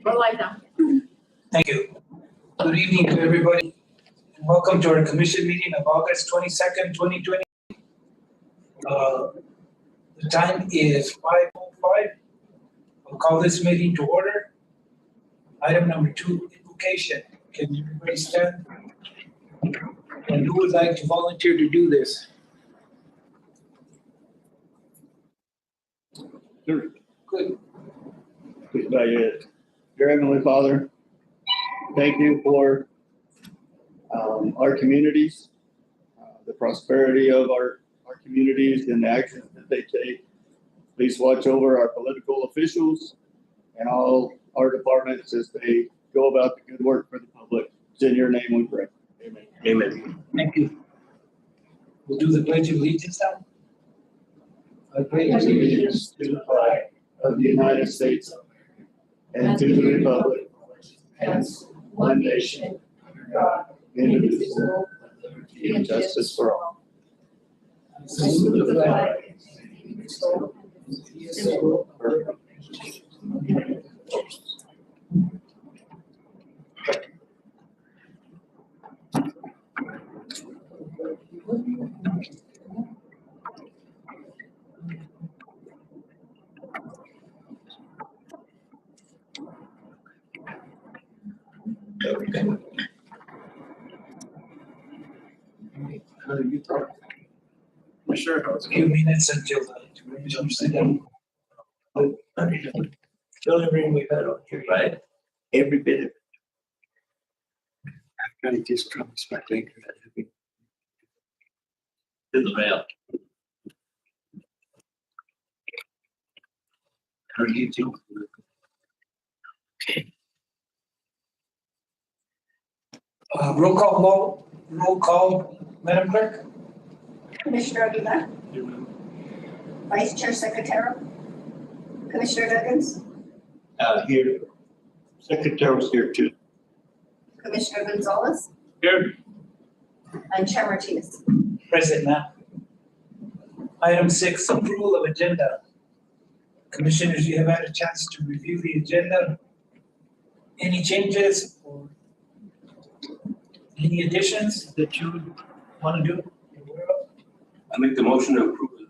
We're live now. Thank you. Good evening to everybody. And welcome to our commission meeting of August 22nd, 2020. The time is 5:05. I'll call this meeting to order. Item number 2, invocation. Can everybody stand? And who would like to volunteer to do this? Sure. Good. Please bow your head. Dear Heavenly Father, thank you for our communities, the prosperity of our communities and the actions that they take. Please watch over our political officials and all our departments as they go about the good work for the public. It's in your name we pray. Amen. Amen. Thank you. We'll do the Pledge of Allegiance now. I pledge Allegiance to the flag of the United States and to the republic as one nation, under God, indivisible, with liberty and justice for all. Salute the flag. Sure. A few minutes until the sit down. The only ring we've had on here, right? Every bit of it. I've got to just promise my finger that to the mail. How are you doing? Okay. Roll call, Madam Clerk. Commissioner Aguilar, Vice Chair Secretary, Commissioner Duggins, Here. Secretary was here too. Commissioner Gonzalez, Here. and Chair Martinez. Present now. Item 6, approval of agenda. Commissioners, you have had a chance to review the agenda. Any changes or any additions that you would want to do? I make the motion to approve it.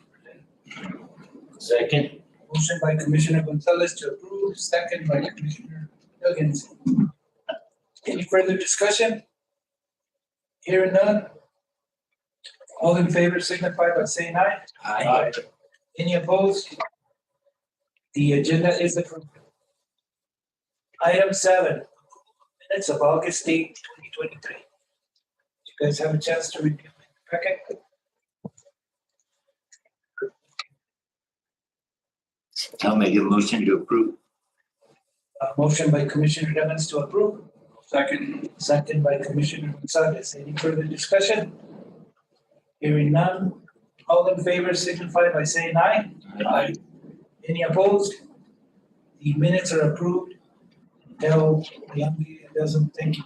Second. Motion by Commissioner Gonzalez to approve, second by Commissioner Duggins. Any further discussion? Hearing none. All in favor signify by saying aye. Aye. Any opposed? The agenda is approved. Item 7, minutes of August 8, 2023. You guys have a chance to review the packet? I'll make a motion to approve. Motion by Commissioner Evans to approve. Second. Second by Commissioner Gonzalez. Any further discussion? Hearing none. All in favor signify by saying aye. Aye. Any opposed? The minutes are approved. Tell the young lady it doesn't, thank you.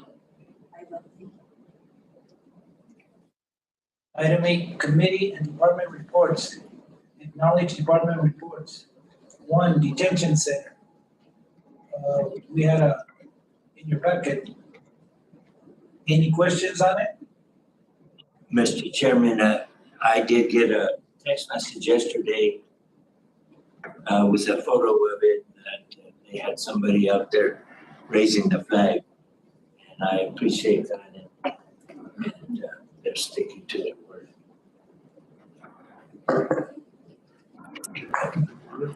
Item 8, committee and department reports. Acknowledge department reports. 1, detention center. We had in your packet. Any questions on it? Mr. Chairman, I did get a text message yesterday with a photo of it that they had somebody out there raising the flag. And I appreciate that. And they're sticking to their word.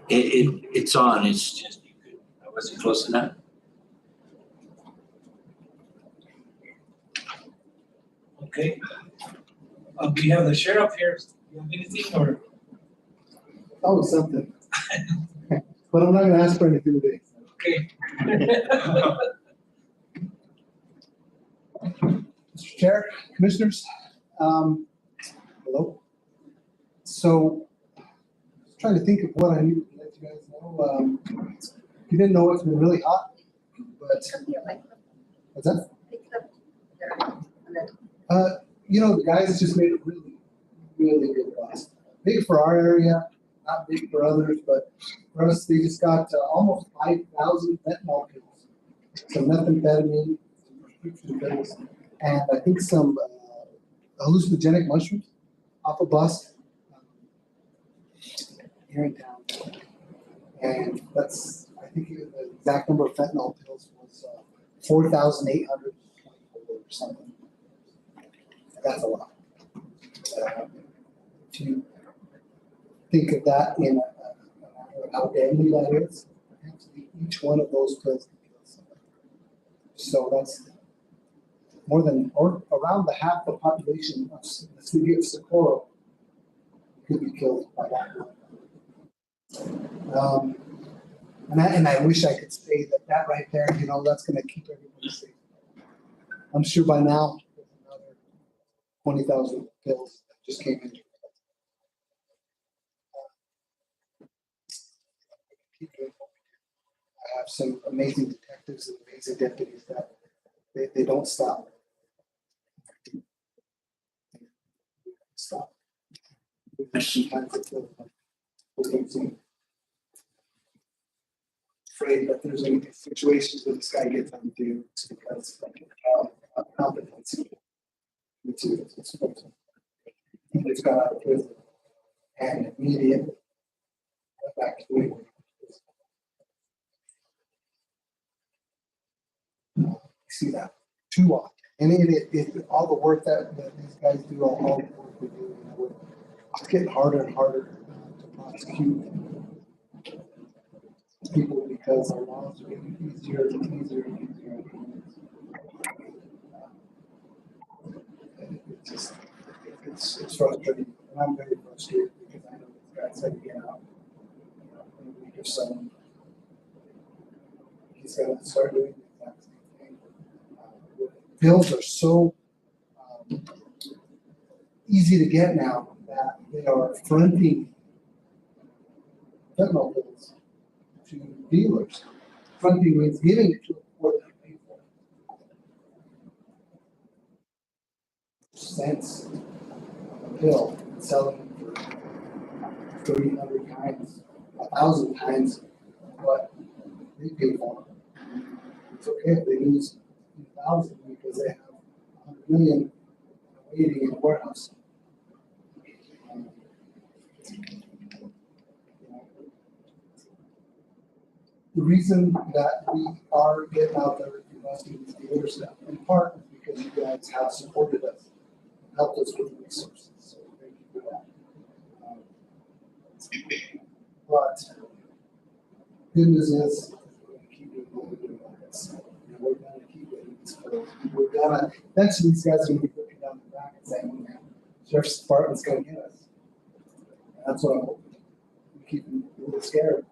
It's on, it's just, I wasn't close enough. Okay. We have the sheriff here. You have anything or? Oh, something. But I'm not gonna ask for anything today. Okay. Mr. Chair, Commissioners, hello. So, trying to think of what I need to let you guys know. If you didn't know, it's been really hot, but what's that? You know, the guys just made a really, really good bus. Big for our area, not big for others, but for us, they just got almost 5,000 fentanyl kills some methamphetamine, some prescription pills, and I think some hallucinogenic mushrooms off a bus here in town. And that's, I think the exact number of fentanyl pills was 4,824 or something. That's a lot. If you think of that in how deadly that is, each one of those pills can kill somebody. So that's more than, or around the half the population of the city of Socorro could be killed by that. And I wish I could say that right there, you know, that's going to keep everybody safe. I'm sure by now there's another 20,000 pills that just came in. Keep doing what we do. I have some amazing detectives and amazing deputies that they don't stop. Stop. Sometimes it's afraid that there's any situations where this guy gets undue because of competency. He's got out of prison and immediately went back to work. You see that too often. And all the work that these guys do, all the work we do, you know, it's getting harder and harder to prosecute people because our laws are getting easier and easier and easier. It's frustrating, and I'm very frustrated because I know this guy said to get out in a week or so. He's going to start doing the exact same thing. Pills are so easy to get now that they are fronting fentanyl pills to dealers. Fronting means giving it to them before they pay for it. Cents a pill, selling for 300 times, 1,000 times what they pay for. It's okay if they lose 1,000 because they have 100 million waiting in the warehouse. The reason that we are getting out there and busting these dealers in part is because you guys have supported us, helped us with resources. So thank you for that. But good news is we're going to keep doing what we're doing on this. And we're going to keep doing this. We're going to, eventually these guys are going to be looking down the back and saying, man, Sheriff's Department's going to get us. And that's what I'm hoping. We keep them a little scared.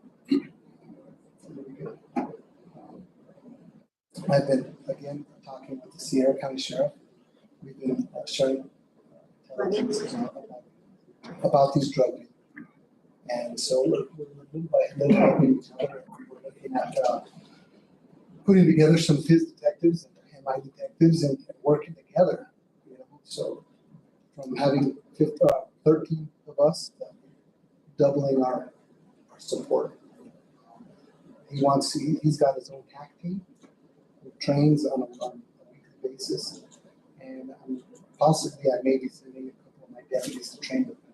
I've been, again, talking with the Sierra County Sheriff. We've been sharing about these drug dealers. And so we're helping each other. We're looking at putting together some of his detectives and my detectives and working together. You know? So from having 13 of us, doubling our support. He's got his own hack team who trains on a weekly basis, and possibly I may be sending a couple of my deputies to train with them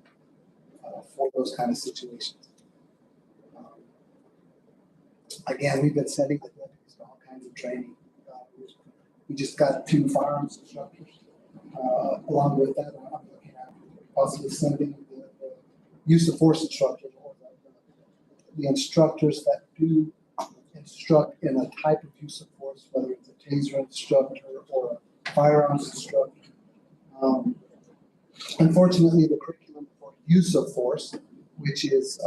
for those kind of situations. Again, we've been sending the deputies to all kinds of training. We just got 2 firearms instructors. Along with that, I'm looking at possibly sending the use of force instructors, or the instructors that do instruct in a type of use of force, whether it's a taser instructor or a firearms instructor. Unfortunately, the curriculum for use of force, which is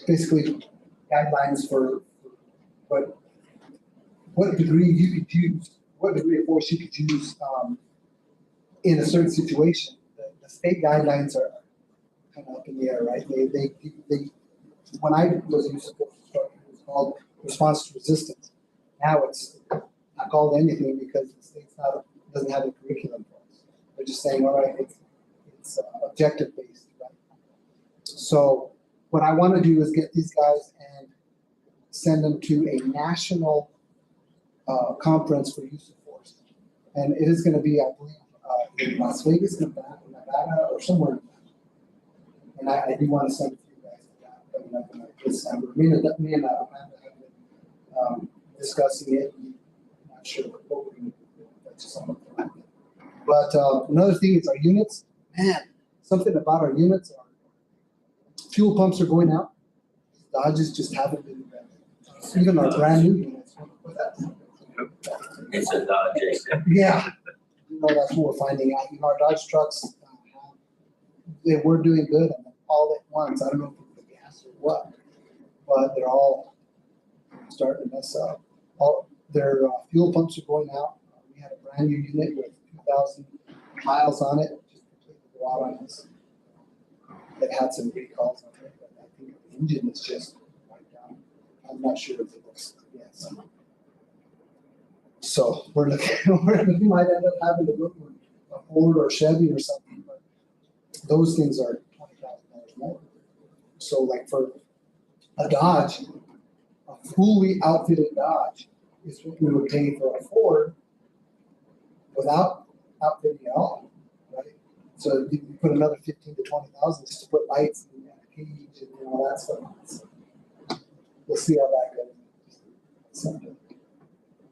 basically guidelines for what degree you could use, what degree of force you could use in a certain situation. The state guidelines are kind of up in the air, right? They when I was a use of force instructor, it was called response to resistance. Now it's not called anything because the state's doesn't have a curriculum for us. They're just saying, all right, it's objective based, right? So what I want to do is get these guys and send them to a national conference for use of force. And it is gonna be, I believe, in Las Vegas, Nevada, or somewhere. And I do wanna send it to you guys, coming up in December. Me and Amanda have been, discussing it. Not sure what we're gonna do. That's just something. But, another thing is our units, man, something about our units, our fuel pumps are going out. Dodges just haven't been, even our brand new units. It's a Dodge, Jason. Yeah, that's what we're finding out. Our Dodge trucks, they were doing good, and then all at once, I don't know if it's the gas or what, but they're all starting to mess up. All their fuel pumps are going out. We had a brand new unit with 2,000 miles on it, just completely go out on us. It had some recalls on it, but I think the engine is just wiped down. I'm not sure if it looks, yes. So we're looking, we might end up having to look for a Ford or Chevy or something, but those things are $20,000 more. So like for a Dodge, a fully outfitted Dodge is what we would pay for a Ford without outfitting at all, right? So you put another 15 to 20,000 just to put lights and a cage and all that stuff. So we'll see how that goes. Something.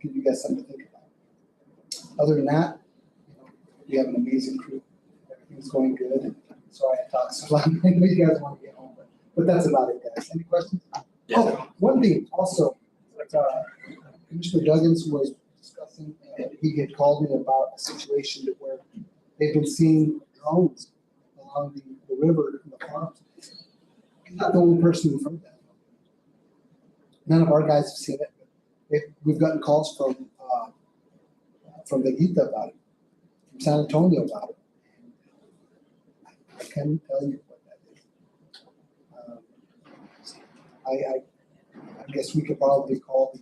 Give you guys something to think about. Other than that, we have an amazing crew. Everything's going good. And sorry I talked so long. I know you guys want to get home, but that's about it, guys. Any questions? Yeah. Oh, one thing also, Commissioner Duggins was discussing, and he had called me about a situation where they've been seeing drones along the river in the farms. I'm not the only person who's heard that. None of our guys have seen it. We've gotten calls from the Gita about it, from San Antonio about it. I can't tell you what that is. I guess we could probably call the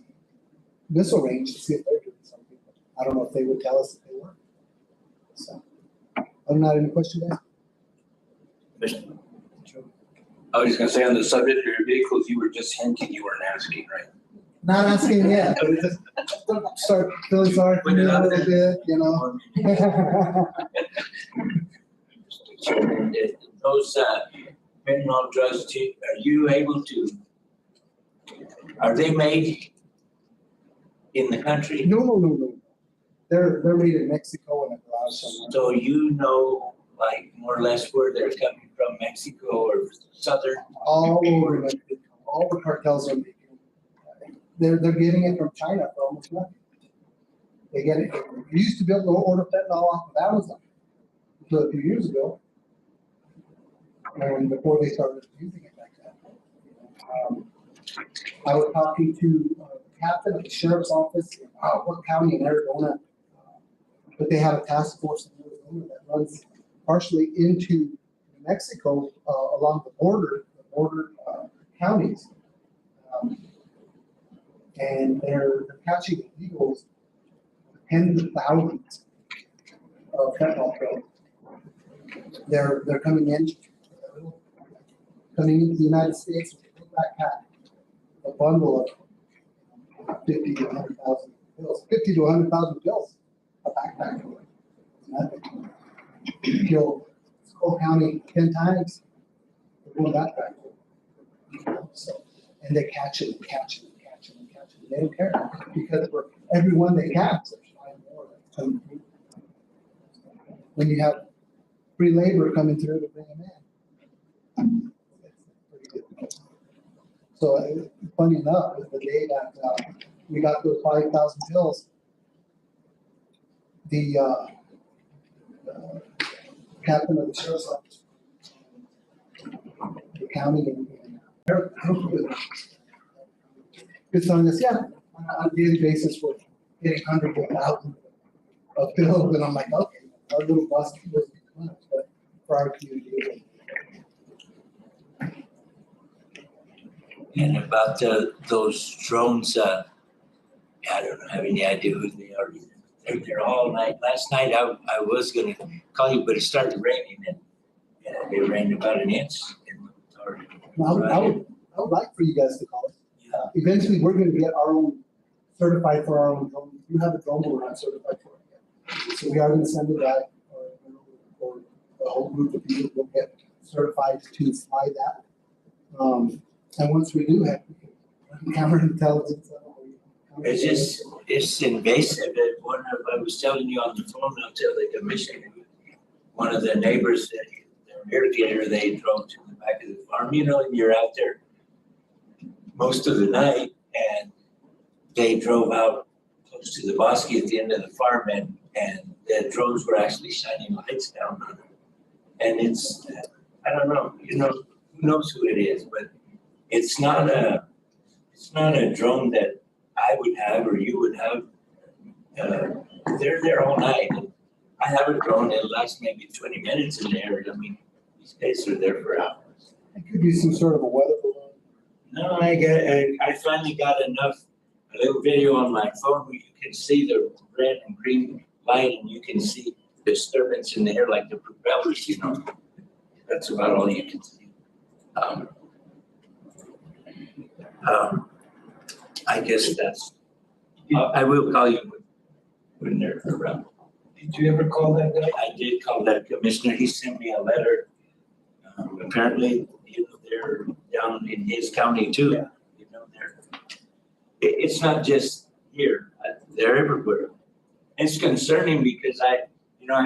missile range to see if they're doing something. I don't know if they would tell us if they were. So, other than that, any questions, guys? I was just gonna say on the subject of your vehicles, you were just hinting, you weren't asking, right? Not asking yet, but it just start feeling sorry for me a little bit, you know. Chairman, those fentanyl drugs, are you able to, are they made in the country? No. They're made in Mexico in a garage somewhere. So you know, like more or less where they're coming from, Mexico or southern? All over Mexico. All the cartels are making. They're getting it from China for almost nothing. They get it. You used to be able to order fentanyl off of Amazon until a few years ago, and before they started using it like that. I was talking to the captain of the sheriff's office in Bocc County in Arizona, but they have a task force in Arizona that runs partially into New Mexico along the border counties. And they're catching illegals, tens of thousands of fentanyl pills. They're coming into the United States with a big backpack, a bundle of 50 to 100,000 pills. 50 to 100,000 pills, a backpack. Nothing. You kill Skull County 10 times with one backpack. So, and they catch it and catch it. They don't care because for every one they catch, there's 5 more that come through. When you have free labor coming through to bring them in, it's pretty good. So funny enough, the day that we got those 5,000 pills, the captain of the sheriff's office, the county in it's telling us, yeah, on a daily basis, we're getting hundreds of thousands of bills, and I'm like, okay, our little bus was much, but for our community. And about those drones, I don't have any idea who they are either. They're there all night. Last night I was gonna call you, but it started raining and it rained about an inch. I would like for you guys to call us. Eventually, we're going to get our own certified for our own drone. We have a drone, but we're not certified for it yet. So we are gonna send it back, or a whole group of people will get certified to fly that. And once we do have camera intelligence. It's invasive. I was telling you on the phone, I'll tell the commission, one of the neighbors, their irrigator, they drove to the back of the farm, and you're out there most of the night, and they drove out close to the bosque at the end of the farm, and the drones were actually shining lights down on them. And it's, I don't know, who knows who it is, but it's not a drone that I would have or you would have. They're there all night. I have a drone, it lasts maybe 20 minutes in the air. I mean, these guys are there for hours. It could be some sort of a weather balloon. No, I finally got a little video on my phone where you can see the red and green light, and you can see disturbance in the air like the propellers, That's about all you can see. I guess I will call you when they're around. Did you ever call that guy? I did call that commissioner. He sent me a letter. Apparently, they're down in his county too. Yeah. It's not just here. They're everywhere. It's concerning because I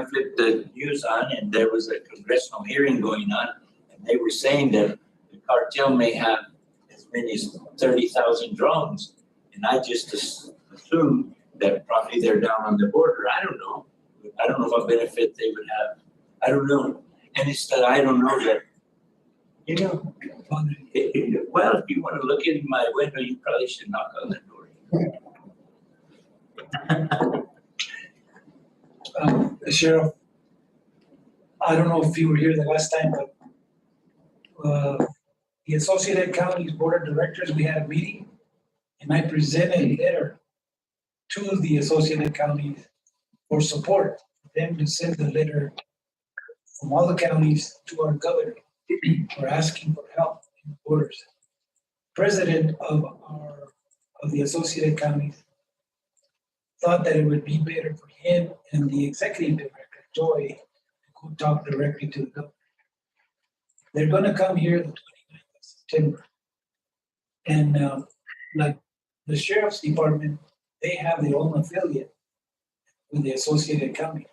flipped the news on and there was a congressional hearing going on, and they were saying that the cartel may have as many as 30,000 drones, and I just assumed that probably they're down on the border. I don't know. I don't know what benefit they would have. I don't know. And it's that I don't know that, well, if you want to look in my window, you probably should knock on the door. Sheriff, I don't know if you were here the last time, but the Associated Counties Board of Directors, we had a meeting, and I presented a letter to the Associated Counties for support, for them to send the letter from all the counties to our governor for asking for help in the borders. President of the Associated Counties thought that it would be better for him and the executive director, Joy, to go talk directly to the governor. They're gonna come here the 29th of September. And like the sheriff's department, they have their own affiliate with the Associated County.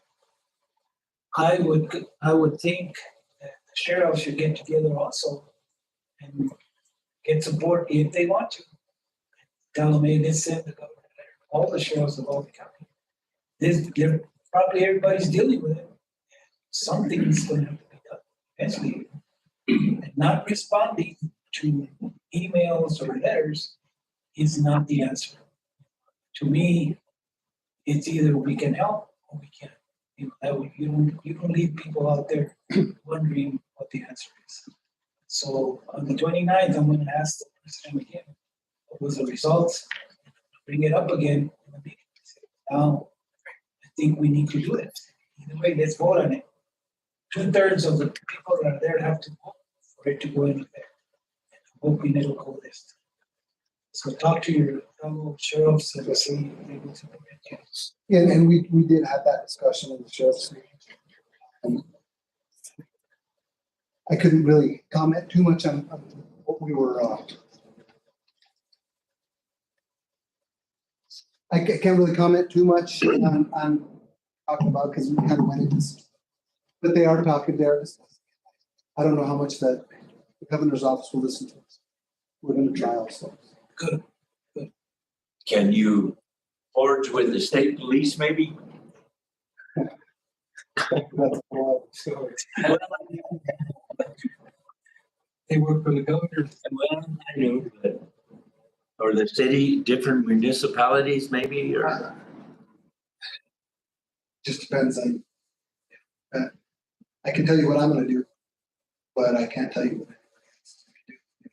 I would think that the sheriff should get together also and get support if they want to. Tell them, hey, let's send the governor a letter. All the sheriffs of all the county. Probably everybody's dealing with it. Something's going to have to be done eventually. And not responding to emails or letters is not the answer. To me, it's either we can help or we can't. You don't leave people out there wondering what the answer is. So on the 29th, I'm going to ask the president again, what was the results? Bring it up again in the meeting. Now, I think we need to do it. Either way, let's vote on it. 2/3 of the people that are there have to vote for it to go in effect. And I'm hoping it'll go this time. So talk to your fellow sheriffs and see if they will support you. Yeah, and we did have that discussion in the sheriff's meeting. I couldn't really comment too much on what we were. I can't really comment too much on talking about because we kind of went into this. But they are talking there. I don't know how much that the governor's office will listen to us. We're going to try also. Good. Can you forge with the state police maybe? So they work for the governor. Well, I know, but, or the city, different municipalities maybe, or? Just depends on. I can tell you what I'm going to do, but I can't tell you what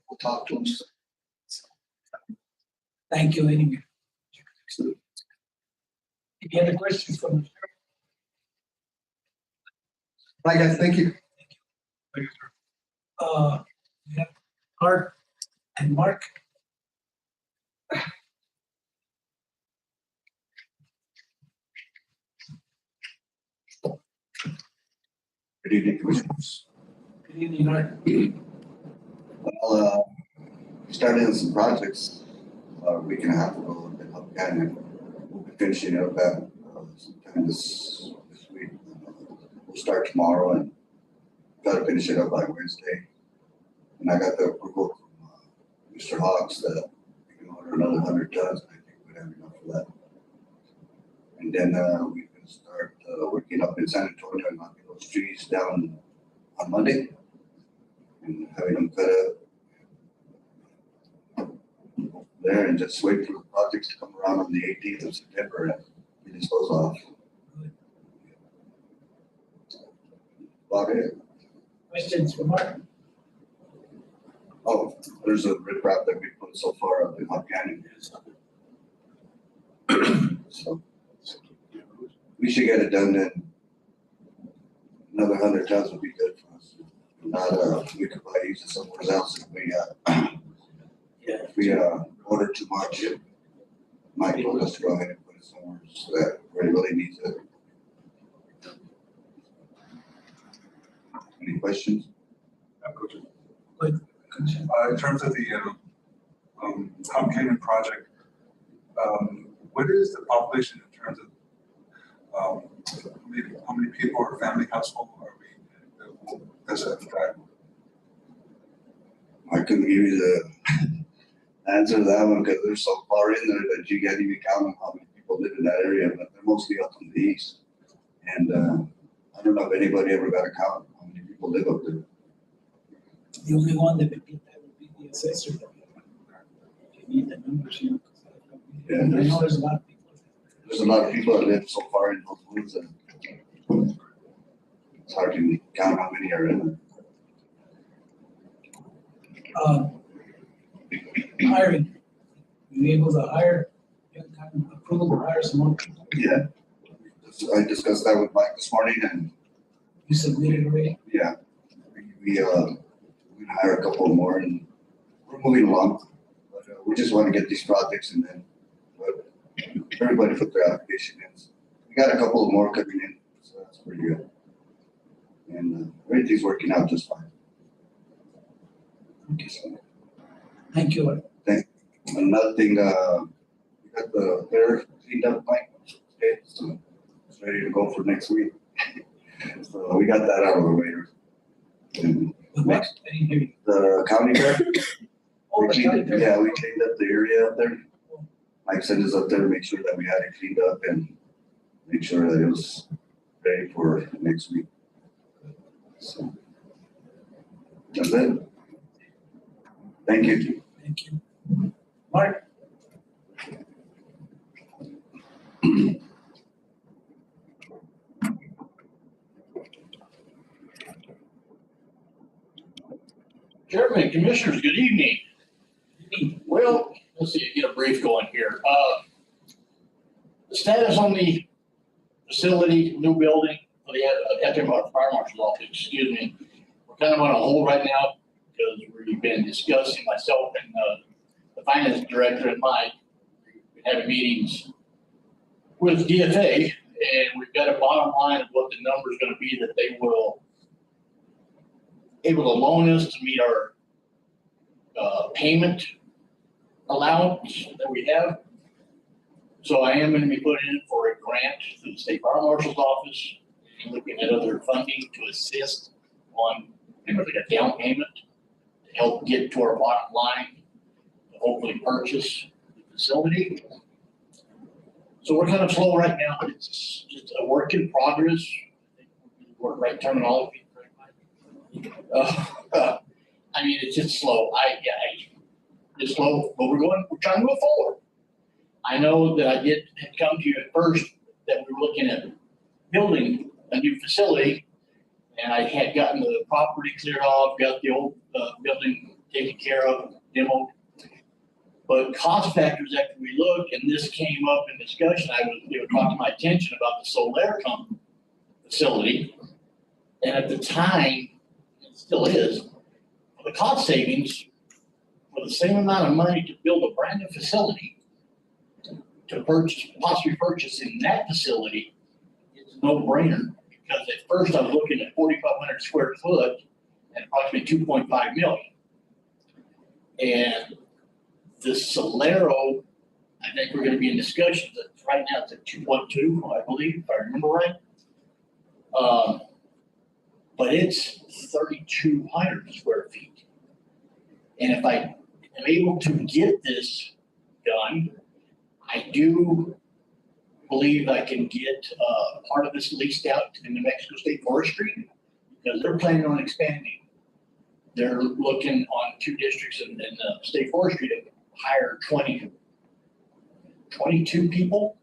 we'll talk to them. Thank you anyway. Any other questions from the sheriff? Right, guys, thank you. We have Art and Mark. Good evening, Commissioners. Good evening, Art. Well, we started on some projects about a week and a half ago in Help Canyon. We'll be finishing up at sometime this week. We'll start tomorrow and try to finish it up by Wednesday. And I got the approval from Mr. Hawks that we can order another 100 tons. And I think we'd have enough for that. And then we can start working up in San Antonio and knocking those trees down on Monday and having them cut up there and just wait for the projects to come around on the 18th of September and get disposed off. About it. Questions for Mark? Oh, there's a riprap that we put so far up in Hot Canyon. So we should get it done then. Another 100 tons would be good for us. Not, we could probably use it somewhere else if we order too much. Mike told us to go ahead and put it somewhere so that where it really needs it. Any questions? In terms of the Hop Canyon project, what is the population in terms of how many people or family household are we? Does that affect? I couldn't give you the answer to that one because they're so far in there that you can't even count on how many people live in that area, but they're mostly up on the east. And I don't know if anybody ever got a count how many people live up there. The only one that would get that would be the assessor. You need the numbers, you know. Yeah, I know there's a lot of people. There's a lot of people that live so far in those woods and it's hard to count how many are in there. Hiring. You able to hire, approval to hire some more people? Yeah. I discussed that with Mike this morning and You submitted already? yeah, we hire a couple more and we're moving along. But we just want to get these projects and then everybody put their application in. We got a couple more coming in, so that's pretty good. And everything's working out just fine. Okay, so. Thank you. Another thing, we got the fair cleaned up, Mike. Okay, so it's ready to go for next week. So we got that out of the way. And Next, I didn't hear you. the county fair. Oh, We the county cleaned, fair. yeah, we cleaned up the area up there. Mike sent us up there to make sure that we had it cleaned up and make sure that it was ready for next week. So that's it. Thank you. Thank you. Mark? Chairman, Commissioners, good evening. Well, let's see, get a brief going here. The status on the facility, new building, for the fire marshal's office, excuse me. We're kind of on a hold right now because we've been discussing, myself and the finance director and Mike, we've been having meetings with DFA, and we've got a bottom line of what the number's gonna be that they will able to loan us to meet our payment allowance that we have. So I am gonna be putting in for a grant through the State Fire Marshal's office and looking at other funding to assist on, like a down payment to help get to our bottom line, to hopefully purchase the facility. So we're kind of slow right now. It's just a work in progress. I think we're right terminology. I mean, it's just slow. It's slow, but we're trying to move forward. I know that I did come to you at first that we were looking at building a new facility, and I had gotten the property cleared off, got the old building taken care of, demoed. But cost factors after we looked, and this came up in discussion, they were brought to my attention about the Solar facility. And at the time, it still is, the cost savings for the same amount of money to build a brand new facility, to possibly purchase in that facility, it's a no-brainer. because at first I was looking at 4,500 square foot and approximately 2.5 million. And the Solero, I think we're gonna be in discussions, right now it's at 2.2, I believe, if I remember right. But it's 3,200 square feet. And if I am able to get this done, I do believe I can get part of this leased out to the New Mexico State Forestry, because they're planning on expanding. They're looking on 2 districts in the state forestry to hire 22 people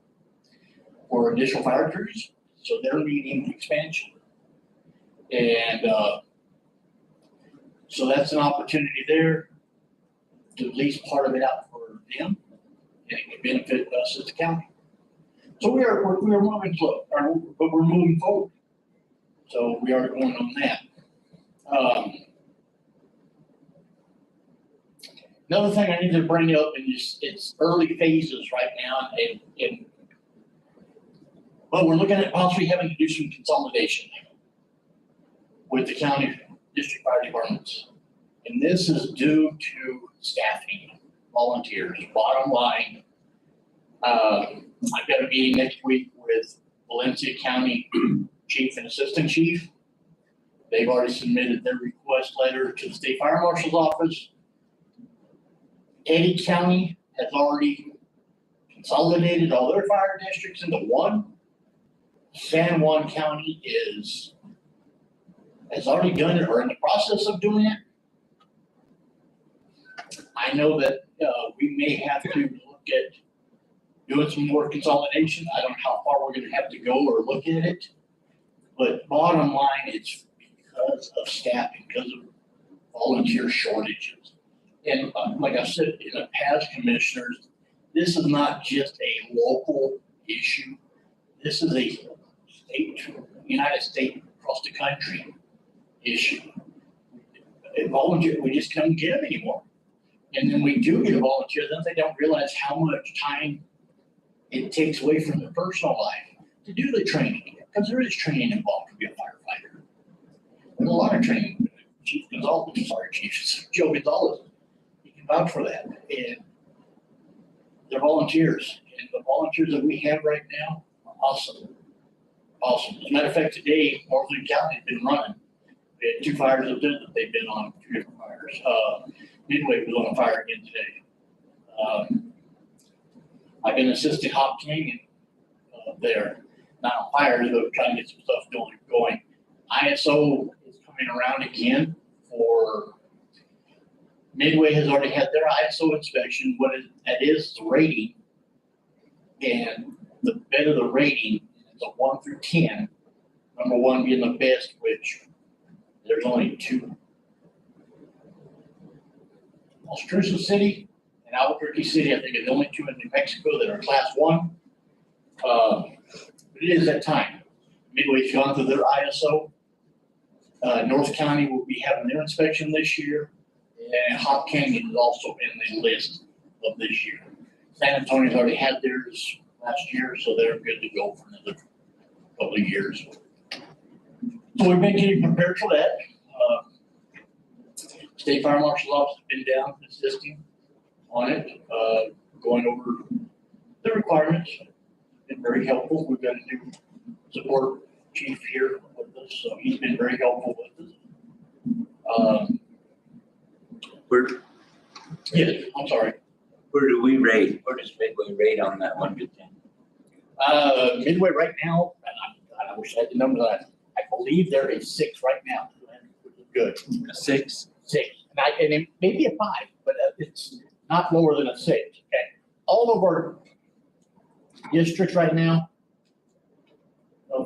for additional fire crews. So they're needing expansion. And so that's an opportunity there to lease part of it out for them, and it can benefit us as a county. So we are moving slow, but we're moving forward. So we are going on that. Another thing I need to bring up, and it's early phases right now, and well, we're looking at possibly having to do some consolidation with the county district fire departments. And this is due to staffing, volunteers. Bottom line, I've got a meeting next week with Valencia County Chief and Assistant Chief. They've already submitted their request letter to the State Fire Marshal's office. Eddy County has already consolidated all their fire districts into one. San Juan County has already done it or in the process of doing it. I know that we may have to look at doing some more consolidation. I don't know how far we're gonna have to go or look at it. But bottom line, it's because of staffing, because of volunteer shortages. And like I said in the past, commissioners, this is not just a local issue. This is a state, United States, across the country issue. And volunteer, we just can't get them anymore. And then we do get a volunteer, then they don't realize how much time it takes away from their personal life to do the training, because there is training involved to be a firefighter. There's a lot of training. Chief Gonzalez, sorry, Chief Joe Gonzalez, he can vouch for that. And they're volunteers, and the volunteers that we have right now are awesome. Awesome. As a matter of fact, today, Northern County has been running. We had 2 fires up there that they've been on, 2 different fires. Midway was on fire again today. I've been assisting Hop Canyon there, not on fires, but trying to get some stuff going. ISO is coming around again for Midway has already had their ISO inspection. That is the rating, and the better the rating, it's a 1 through 10. Number 1 being the best, which there's only 2. Ostraca City and Albuquerque City, I think, are the only 2 in New Mexico that are class 1. But it is that time. Midway's gone through their ISO. North County will be having their inspection this year. And Hop Canyon is also in the list of this year. San Antonio's already had theirs last year, so they're good to go for another couple of years. So we've been getting prepared for that. State Fire Marshal's office has been down assisting on it, going over the requirements. Been very helpful. We've got a new support chief here with us, so he's been very helpful with us. Yeah, I'm sorry. Where do we rate? Where does Midway rate on that 1 to 10? Midway right now, and I wish I had the numbers. I believe they're a 6 right now, which is good. A 6? 6, and it may be a 5, but it's not lower than a 6. Okay, all of our districts right now,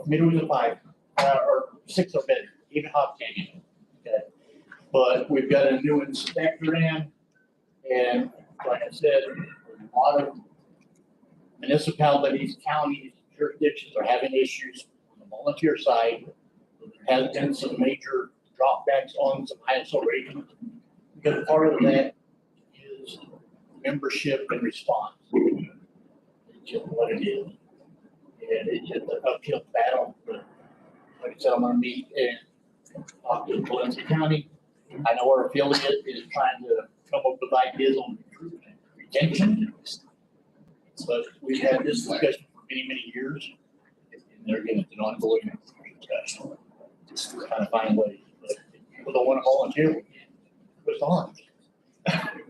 Midway's a 5, or 6 or better, even Hop Canyon. Okay, but we've got a new inspector in, and like I said, a lot of municipalities, counties, jurisdictions are having issues on the volunteer side. There has been some major dropbacks on some ISO ratings, because part of that is membership and response. It's just what it is. And it's just an uphill battle for like I said, I'm gonna meet and talk to Valencia County. I know our affiliate is trying to come up with ideas on recruitment, retention. But we've had this discussion for many, many years, and they're getting an ongoing discussion. Just trying to find ways, but if people don't want to volunteer, it's on.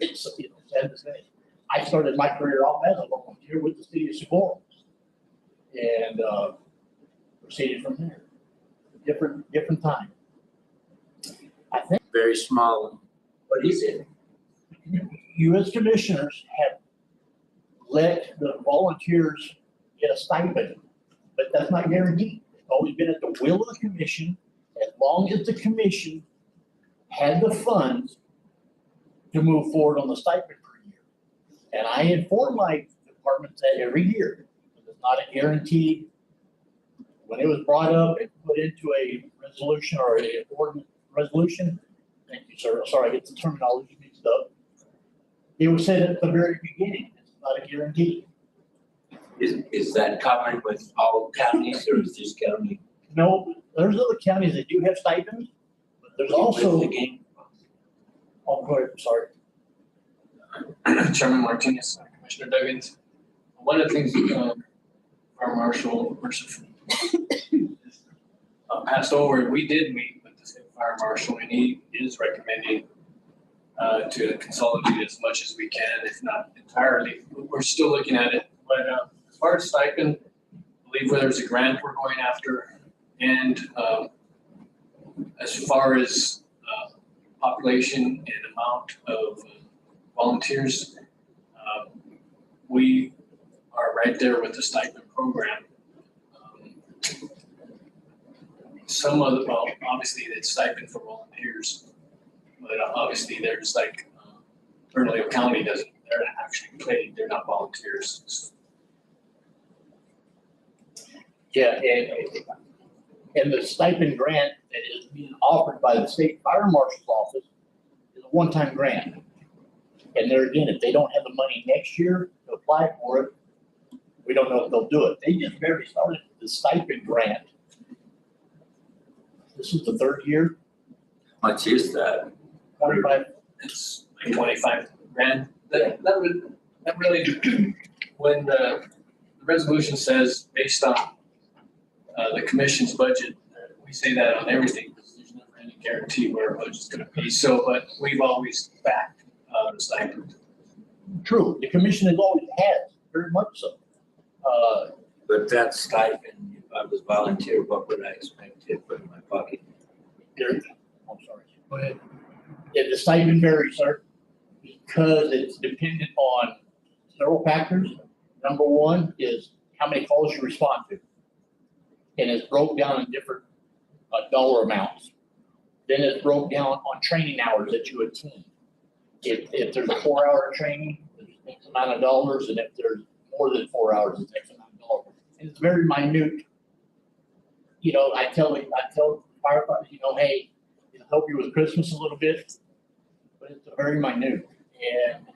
It's, you know, sad to say. I started my career off as a volunteer with the city of Socorro. And proceeded from there. Different time. I think Very small. What is it? you as commissioners have let the volunteers get a stipend, but that's not guaranteed. It's always been at the will of the commission, as long as the commission had the funds to move forward on the stipend per year. And I inform my department that every year. It's not a guarantee. When it was brought up and put into a resolution or a ordinance resolution, thank you, sir. Sorry, I get the terminology mixed up. It was said at the very beginning, it's not a guarantee. Is that common with all counties or is this county? No, there's other counties that do have stipends, but there's also. The game? Oh, go ahead, I'm sorry. Chairman Martinez, Commissioner Duggins. One of the things our marshal passed over, we did meet with the state fire marshal, and he is recommending to consolidate as much as we can, if not entirely. We're still looking at it, but as far as stipend, I believe where there's a grant we're going after, and as far as population and amount of volunteers, we are right there with the stipend program. Some of the, well, obviously it's stipend for volunteers, but obviously there's like Bernalillo County doesn't, they're actually paid, they're not volunteers. Yeah, and the stipend grant that is being offered by the state fire marshal's office is a one-time grant. And there again, if they don't have the money next year to apply for it, we don't know if they'll do it. They just barely started the stipend grant. This is the third year. How much is that? 25. It's like 25 grand. That really, when the resolution says based on the commission's budget, we say that on everything, because there's never any guarantee where our budget's gonna be. So, but we've always backed the stipend. True, the commission has always had, very much so. But that stipend, if I was volunteer, what would I expect to put in my pocket? I'm sorry. Go ahead. Yeah, the stipend varies, sir, because it's dependent on several factors. Number one is how many calls you respond to. And it's broke down in different dollar amounts. Then it's broke down on training hours that you attend. If there's a 4-hour training, there's X amount of dollars, and if there's more than 4 hours, it's X amount of dollars. And it's very minute. You know, I tell firefighters, you know, hey, it'll help you with Christmas a little bit, but it's very minute. And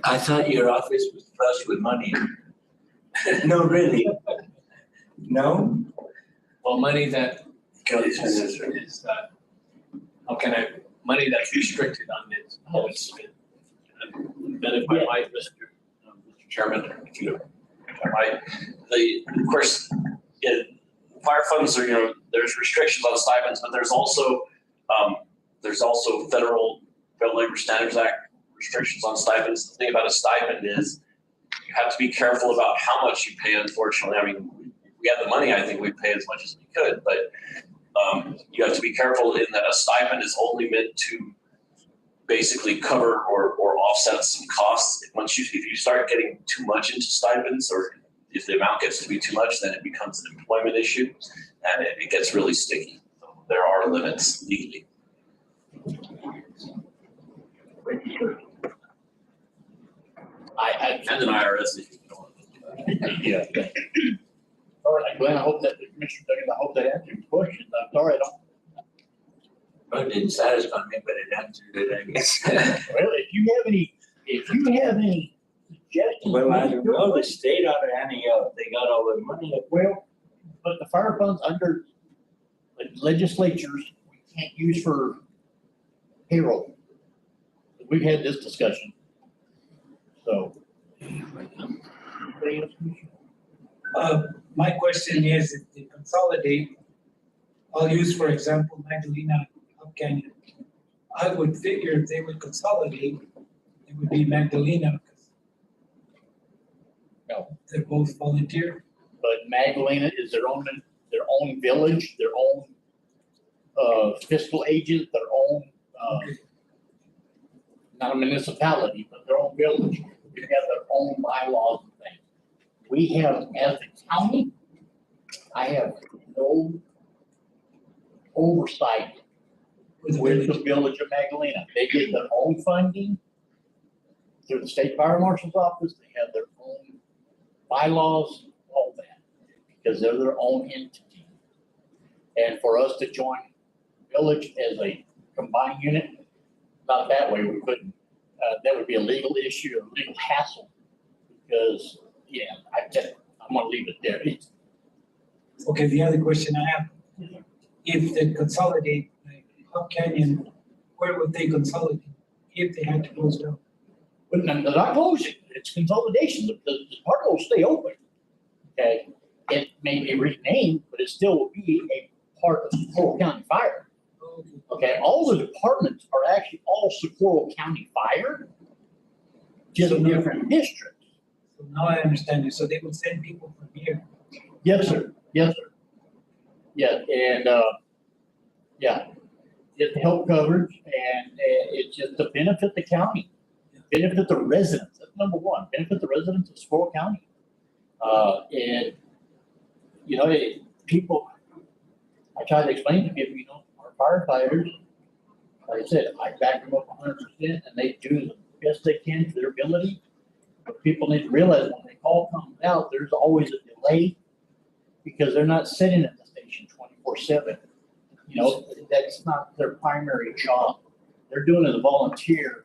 I thought your office was flush with money. No, really? No? Well, money that is money that's restricted on it. How it's spent. Then if I might, Mr. Chairman, if you might, of course, fire funds are, there's restrictions on stipends, but there's also federal Labor Standards Act restrictions on stipends. The thing about a stipend is you have to be careful about how much you pay, unfortunately. I mean, we have the money, I think we'd pay as much as we could, but you have to be careful in that a stipend is only meant to basically cover or offset some costs. If you start getting too much into stipends, or if the amount gets to be too much, then it becomes an employment issue and it gets really sticky. So there are limits legally. And an IRS issue. yeah. All right, Glenn, I hope that the commissioner, I hope that answered your question. I'm sorry, I don't. Well, it didn't satisfy me, but it answered it, I guess. Well, if you have any suggestions. Well, I don't know, the state ought to hand you out, they got all the money. Well, but the fire funds under the legislatures, we can't use for payroll. We've had this discussion. So. Anybody else? My question is, if they consolidate, I'll use, for example, Magdalena Up Canyon. I would figure if they would consolidate, it would be Magdalena, because No. they're both volunteer. But Magdalena is their own village, their own fiscal agent, their own, not a municipality, but their own village. They have their own bylaws and things. We have, as a county, I have no oversight with the village of Magdalena. They get their own funding through the state fire marshal's office. They have their own bylaws, all that, because they're their own entity. And for us to join village as a combined unit, not that way, we couldn't. That would be a legal issue, a legal hassle, because, yeah, I'm gonna leave it there. Okay, the other question I have, if they consolidate, like Up Canyon, where would they consolidate if they had to close down? But they're not closing, it's consolidation, the department will stay open. Okay, it may be renamed, but it still will be a part of Socorro County Fire. Okay, all the departments are actually all Socorro County Fire, just different districts. So now I understand you, so they would send people from here. Yes, sir, yes, sir. Yeah, and, yeah, just help coverage, and it's just to benefit the county, benefit the residents, that's number one, benefit the residents of Socorro County. And, you know, people, I try to explain to people, you know, our firefighters, like I said, I back them up 100%, and they do the best they can to their ability. But people need to realize when the call comes out, there's always a delay, because they're not sitting at the station 24/7. You know, that's not their primary job. They're doing it as a volunteer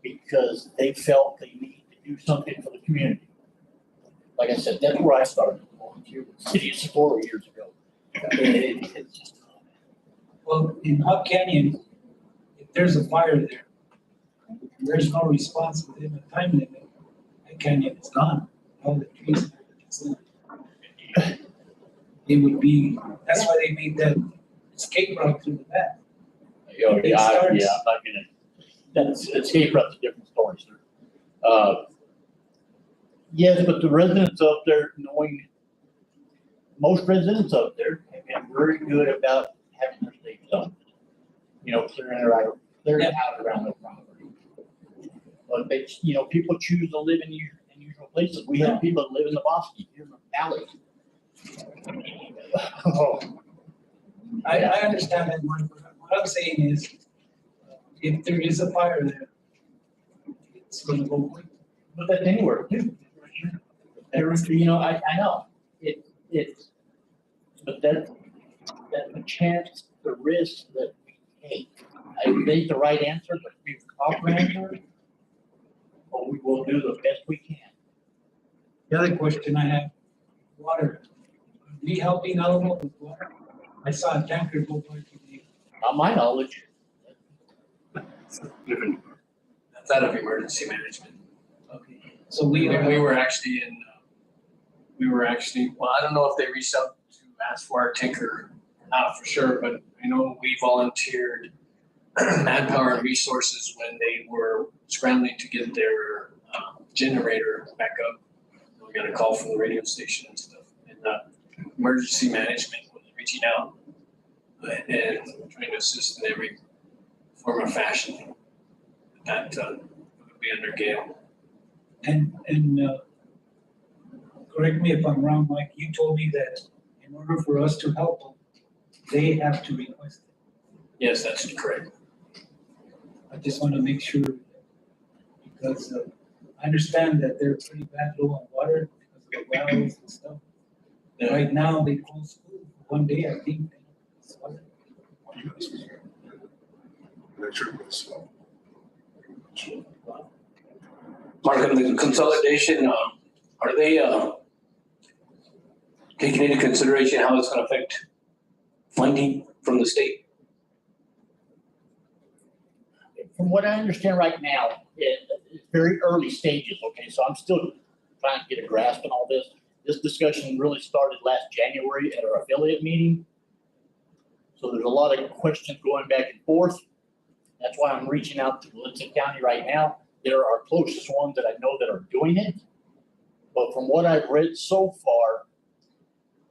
because they felt they need to do something for the community. Like I said, that's where I started, volunteer with the city of Socorro years ago. It's just, Well, in Up Canyon, if there's a fire there, and there's no response within the time limit, that canyon is gone. All the trees. It would be, that's why they made that escape route through the back. yeah, It I'm starts- not gonna, that's, escape route's a different story, sir. Yes, but the residents up there, knowing, most residents up there have been very good about having their safe zone. You know, clearing out around their property. But they, you know, people choose to live in unusual places. We have people that live in the Bocc, here in the valley. Oh, I understand that, Mark, but what I'm saying is, if there is a fire there, it's gonna go quick. but that's anywhere too. You know, I know, it's, but that's the chance, the risk that we take. I think the right answer, but we proper answer, but we will do the best we can. The other question I have, water. Are we helping Alamo with water? I saw a tanker go by today. Not my knowledge. That's out of emergency management. Okay. So we And are. we were actually well, I don't know if they reached out to ask for our tanker, not for sure, but I know we volunteered manpower and resources when they were scrambling to get their generator back up. We got a call from the radio station and stuff, and emergency management was reaching out and trying to assist in every form or fashion. That would be under Gale. And correct me if I'm wrong, Mike, you told me that in order for us to help them, they have to request it. Yes, that's correct. I just want to make sure, because I understand that they're pretty bad low on water because of the wells and stuff. Yeah. Right now, they close school for one day, I think. Electric was slow. Mark, on the consolidation, are they taking into consideration how it's gonna affect funding from the state? From what I understand right now, it's very early stages, okay, so I'm still trying to get a grasp on all this. This discussion really started last January at our affiliate meeting. So there's a lot of questions going back and forth. That's why I'm reaching out to Valencia County right now. They're our closest ones that I know that are doing it. But from what I've read so far,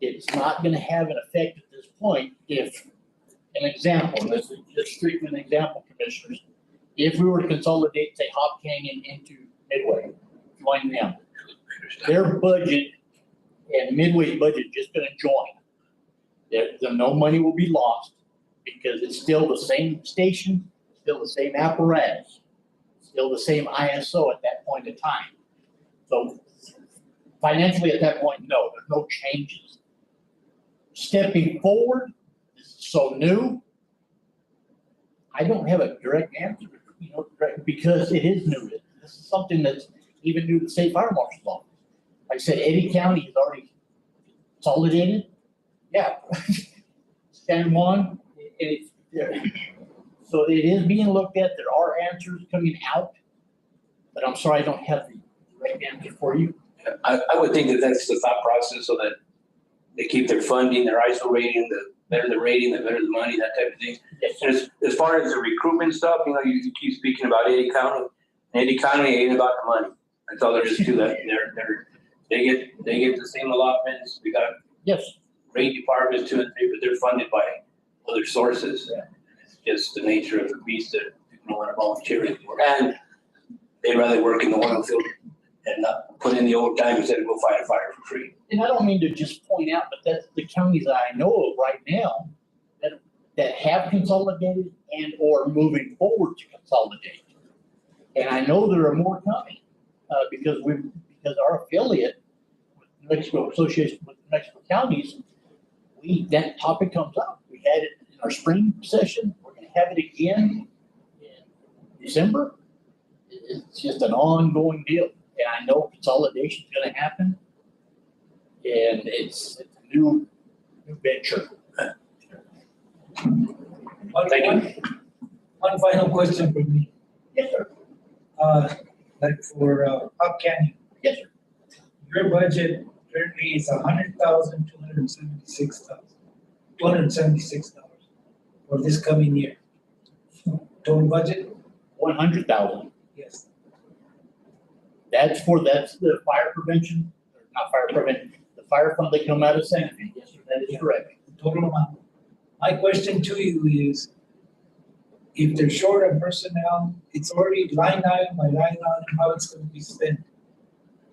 it's not gonna have an effect at this point if, an example, and this is just strictly an example, commissioners, if we were to consolidate, say, Hop Canyon into Midway, join them, their budget and Midway's budget just gonna join. No money will be lost because it's still the same station, still the same apparatus, still the same ISO at that point in time. So financially at that point, no, there's no changes. Stepping forward, this is so new. I don't have a direct answer, because it is new. This is something that's even new to the state fire marshal's office. Like I said, Eddy County is already consolidated. Yeah. San Juan, it's there. So it is being looked at. There are answers coming out, but I'm sorry, I don't have the right answer for you. I would think that that's the thought process, so that they keep their funding, their ISO rating, the better the rating, the better the money, that type of thing. Yes. And as far as the recruitment stuff, you keep speaking about Eddy County. Eddy County ain't about the money. That's all there is to that. They get the same allotments. We got Yes. great departments 2 and 3, but they're funded by other sources. Yeah. It's just the nature of the beast that people don't want to volunteer anymore. And they'd rather work in the oil field and not put in the old time instead of go fight a fire for free. And I don't mean to just point out, but that's the counties that I know of right now that have consolidated and or moving forward to consolidate. And I know there are more coming because our affiliate with New Mexico Association with New Mexico Counties, that topic comes up. We had it in our spring session. We're going to have it again in December. It's just an ongoing deal. And I know consolidation is going to happen. And it's a new venture. One final question for me. Yes, sir. Like for Hop Canyon. Yes, sir. Your budget currently is $276,000 for this coming year. Total budget? 100,000. Yes. That's the fire prevention, or not fire prevention, the fire fund that come out of Santa Fe. Yes, sir, that is correct. Total amount. My question to you is, if they're short on personnel, it's already line item by line item how it's gonna be spent.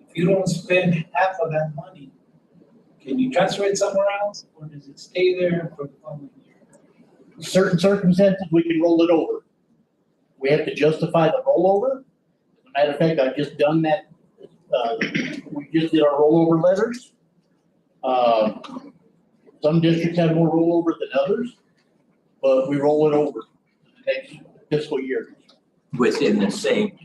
If you don't spend half of that money, can you transfer it somewhere else, or does it stay there for the following year? Certain circumstances, we can roll it over. We have to justify the rollover. As a matter of fact, I've just done that. We just did our rollover letters. Some districts have more rollover than others, but we roll it over to the next fiscal year. Within the same,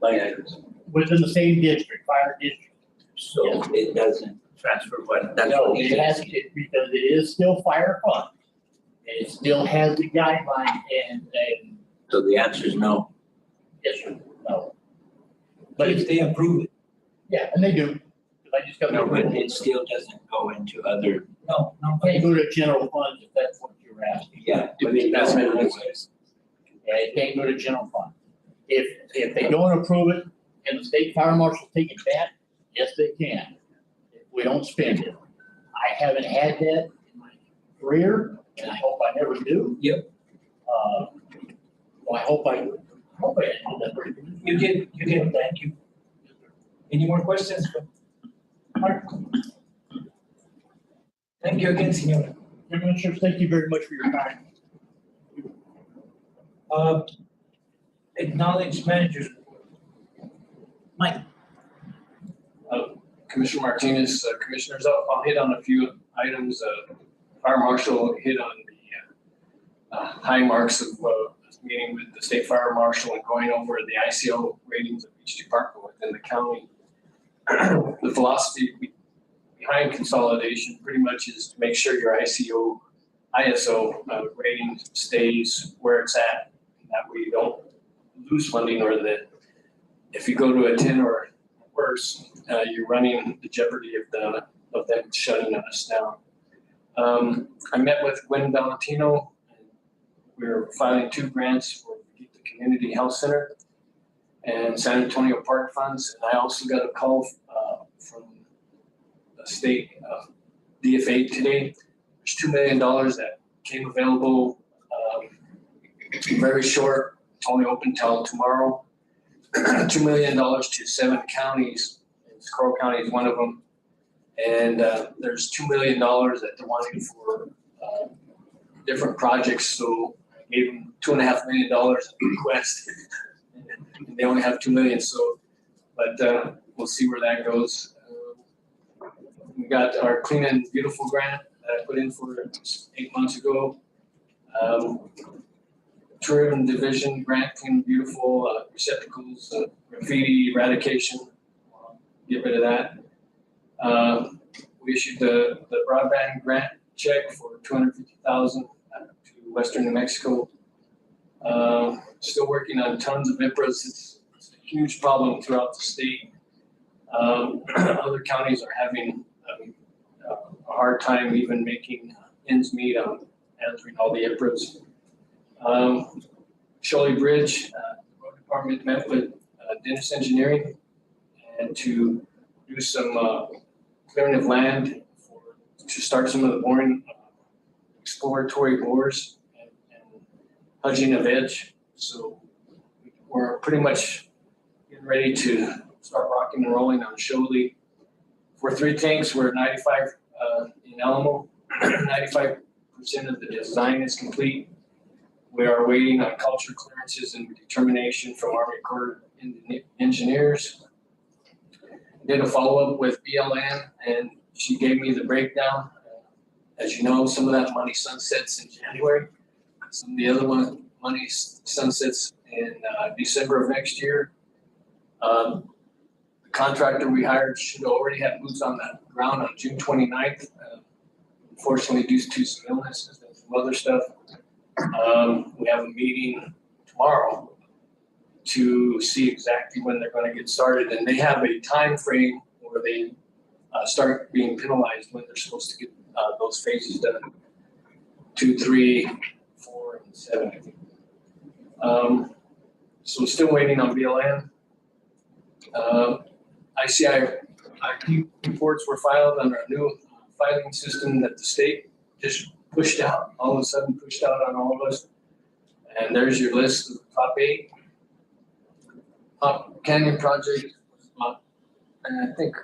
Line items. Within the same district, fire district. so it doesn't transfer what, that's No, what it he has said. to, because it is still fire fund. And it still has the guideline and So the answer is no. yes, sir, no. But But if it's, they approve it, yeah, and they do. 'Cause I just got. No, but it still doesn't go into other, no, They go to general fund if that's what you're asking. yeah. With the investment in Yeah, it can't go to general fund. If they don't approve it and the state fire marshal take it back, yes, they can. If we don't spend it. I haven't had that in my career, and I hope I never do. Yep. Well, I hope I handle that pretty good. you did, thank you. Any more questions for Mark? Thank you again, Senor. Commissioners, thank you very much for your time. Acknowledged managers report. Mike. Commissioner Martinez, Commissioners, I'll hit on a few items. Fire Marshal hit on the high marks of meeting with the State Fire Marshal and going over the ICO ratings of each each department within the county. The philosophy behind consolidation pretty much is to make sure your ISO rating stays where it's at. And that way you don't lose funding, or that if you go to a 10 or worse, you're running the jeopardy of them shutting us down. I met with Gwen Valentino. We're filing 2 grants for the Community Health Center and San Antonio Park Funds. And I also got a call from the state DFA today. There's $2 million that came available very short. It's only open till tomorrow. $2 million to 7 counties. Carroll County is one of them. And there's $2 million that they're wanting for different projects. So I gave them $2.5 million request. And they only have $2 million. So, but we'll see where that goes. We got our Clean and Beautiful grant that I put in for 8 months ago. Tourism Division grant, Clean and Beautiful, receptacles, graffiti eradication, get rid of that. We issued the broadband grant check for $250,000 to Western New Mexico. Still working on tons of IPRAs. It's a huge problem throughout the state. Other counties are having a hard time even making ends meet on answering all the IPRAs. Sholey Bridge, the road department met with Dennis Engineering and to do some clearing of land to start some of the boring exploratory bores and hudging of edge. So we're pretty much getting ready to start rocking and rolling on Sholey. For 3 tanks, we're 95 in Alamo. 95% of the design is complete. We are waiting on culture clearances and determination from Army Corps of Engineers. Did a follow-up with BLM, and she gave me the breakdown. As you know, some of that money sunsets in January. Some of the other money sunsets in December of next year. The contractor we hired should already have boots on the ground on June 29th. Unfortunately, due to some illnesses and some other stuff, we have a meeting tomorrow to see exactly when they're going to get started. And they have a time frame where they start being penalized when they're supposed to get those phases done. 2, 3, 4, and 7, I think. So still waiting on BLM. ICI reports were filed under a new filing system that the state just pushed out, all of a sudden pushed out on all of us. And there's your list of the top 8. Hop Canyon project was about, and I think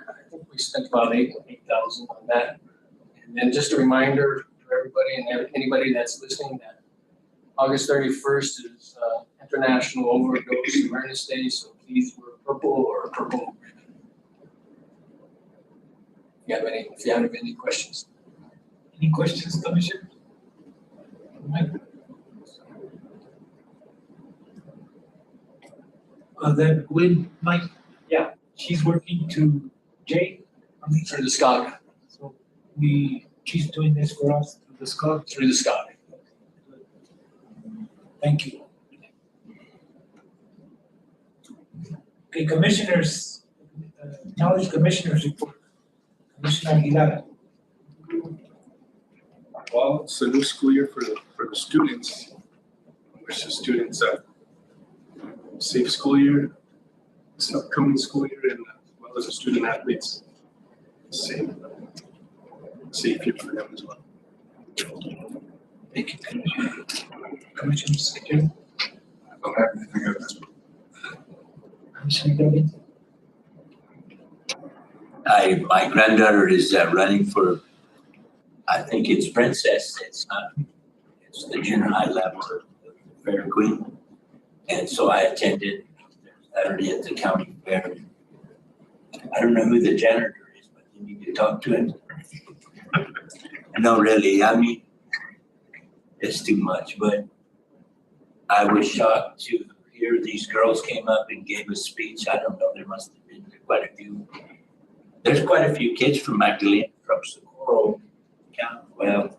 we spent about 8,000 on that. And then just a reminder for everybody and anybody that's listening that August 31st is International Overdose Awareness Day, so please wear purple or purple ribbon. If you have any questions. Any questions, Commissioner? Mike? Then Gwen, Mike? Yeah. She's working to Jay? Through the SCOG. So she's doing this for us through the SCOG? Through the SCOG. Thank you. Okay, Commissioners, Knowledge Commissioners report. Commissioner Aguilar. Well, it's a new school year for the students. I wish the students a safe school year, this upcoming school year, and as well as the student athletes, safe year for them as well. Thank you, Commissioner. Commissioner Secretary. I don't have anything at this point. Commissioner Duggan. My granddaughter is running for, I think it's Princess. It's the junior high level, Fair Queen. And so I attended Saturday at the county fair. I don't know who the janitor is, but you need to talk to him. No, really, I mean, it's too much, but I was shocked to hear year these girls came up and gave a speech. I don't know, there must have been quite a few. There's quite a few kids from Magdalena, from Socorro County, well,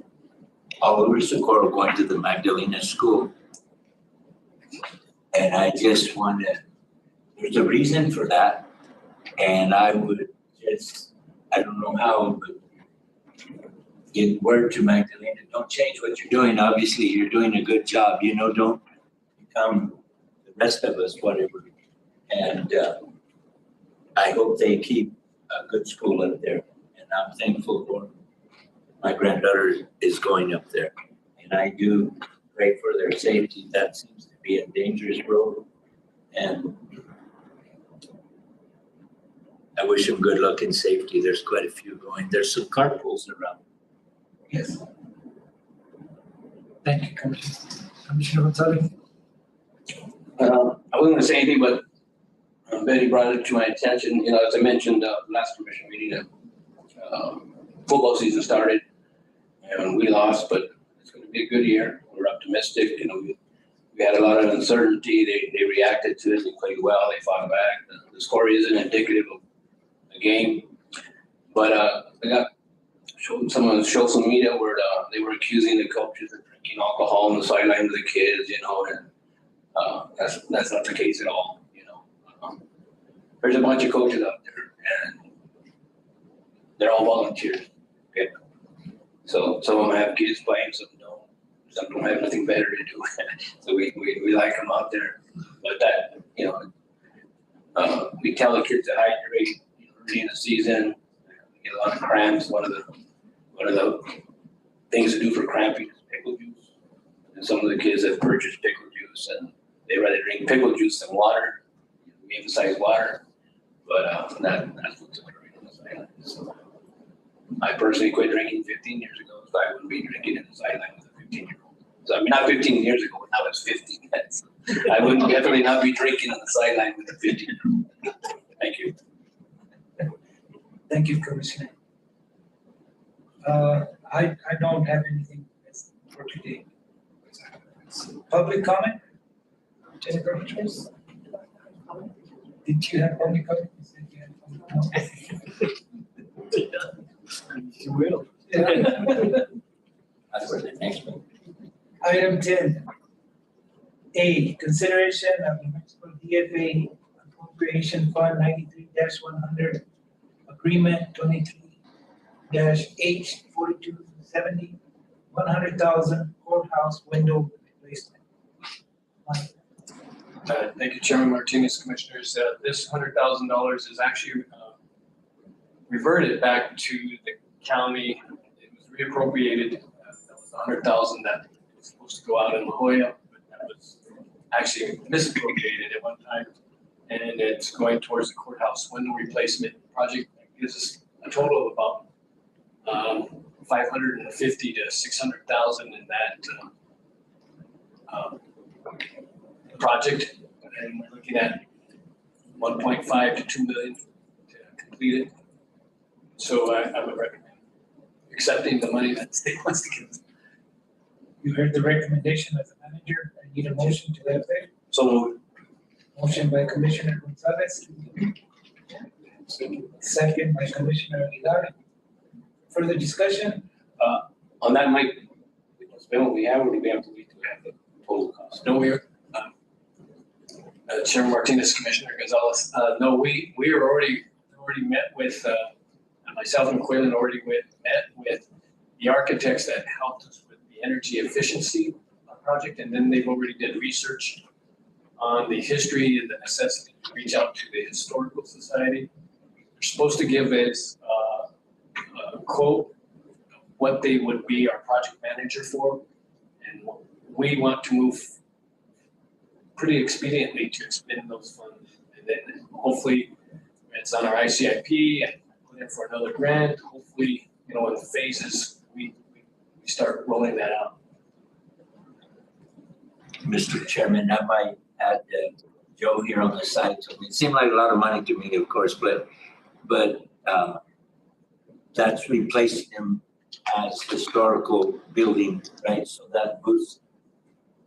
all over Socorro going to the Magdalena school. And I just want to, there's a reason for that. And I would just, I don't know how, but get word to Magdalena, don't change what you're doing. Obviously, you're doing a good job. You know, don't become the rest of us, whatever. And I hope they keep a good school up there. And I'm thankful for my granddaughter is going up there. And I do pray for their safety. That seems to be a dangerous road. And I wish them good luck and safety. There's quite a few going. There's some carpools around. Yes. Thank you, Commissioner. Commissioner Gonzalez? I wasn't gonna say anything, but Betty brought it to my attention, you know, as I mentioned, last commission meeting, football season started and we lost, but it's gonna be a good year. We're optimistic, you know, we had a lot of uncertainty. They reacted to it, they played well, they fought back. The score isn't indicative of a game, but I got some on social media where they were accusing the coaches of drinking alcohol on the sideline of the kids, you know, and that's not the case at all, you know. There's a bunch of coaches out there and they're all volunteers, okay? So some of them have kids playing, some don't. Some don't have nothing better to do. So we like them out there. But that, you know, we tell the kids to hydrate early in the season. We get a lot of cramps. One of the things to do for cramping is pickle juice. And some of the kids have purchased pickle juice and they rather drink pickle juice than water. We emphasize water, but that's what's occurring on the sideline. So I personally quit drinking 15 years ago, so I wouldn't be drinking in the sideline with a 15-year-old. So I mean, not 15 years ago, but now it's 15. I would definitely not be drinking on the sideline with a 15-year-old. Thank you. Thank you, Commissioner. I don't have anything for today. Public comment? Jennifer? Did you have public comment? You said you had public comment. You will. Yeah. That's for the next one. Item 10. A, consideration of the municipal DFA appropriation fund 93-100 agreement 23-H4270 $100,000 courthouse window replacement. Thank you, Chairman Martinez, Commissioners. This $100,000 is actually reverted back to the county. It was reappropriated. That was $100,000 that was supposed to go out in La Jolla, but that was actually misappropriated at one time. And it's going towards the courthouse window replacement project. That gives us a total of about 550 to 600,000 in that project, and we're looking at 1.5 to 2 million to complete it. So I would recommend accepting the money that the state wants to give us. You heard the recommendation of the manager. I need a motion to that effect. So moved. Motion by Commissioner Gonzalez. Second by Commissioner Aguilar. Further discussion? On that, Mike, we can spend what we have, or do we have to wait till we have the total cost? No, we are, Chairman Martinez, Commissioner Gonzalez, no, we are already met with, myself and Quaylen already met with the architects that helped us with the energy efficiency project, and then they've already did research on the history and the necessity to reach out to the Historical Society. They're supposed to give us a quote what they would be our project manager for, and we want to move pretty expediently to expend those funds. And then hopefully it's on our ICIP and put in for another grant. Hopefully, you know, in phases, we start rolling that out. Mr. Chairman, I might add Joe here on the side. So it seemed like a lot of money to me, of course, but that's replacing him as historical building, right? So that boosts,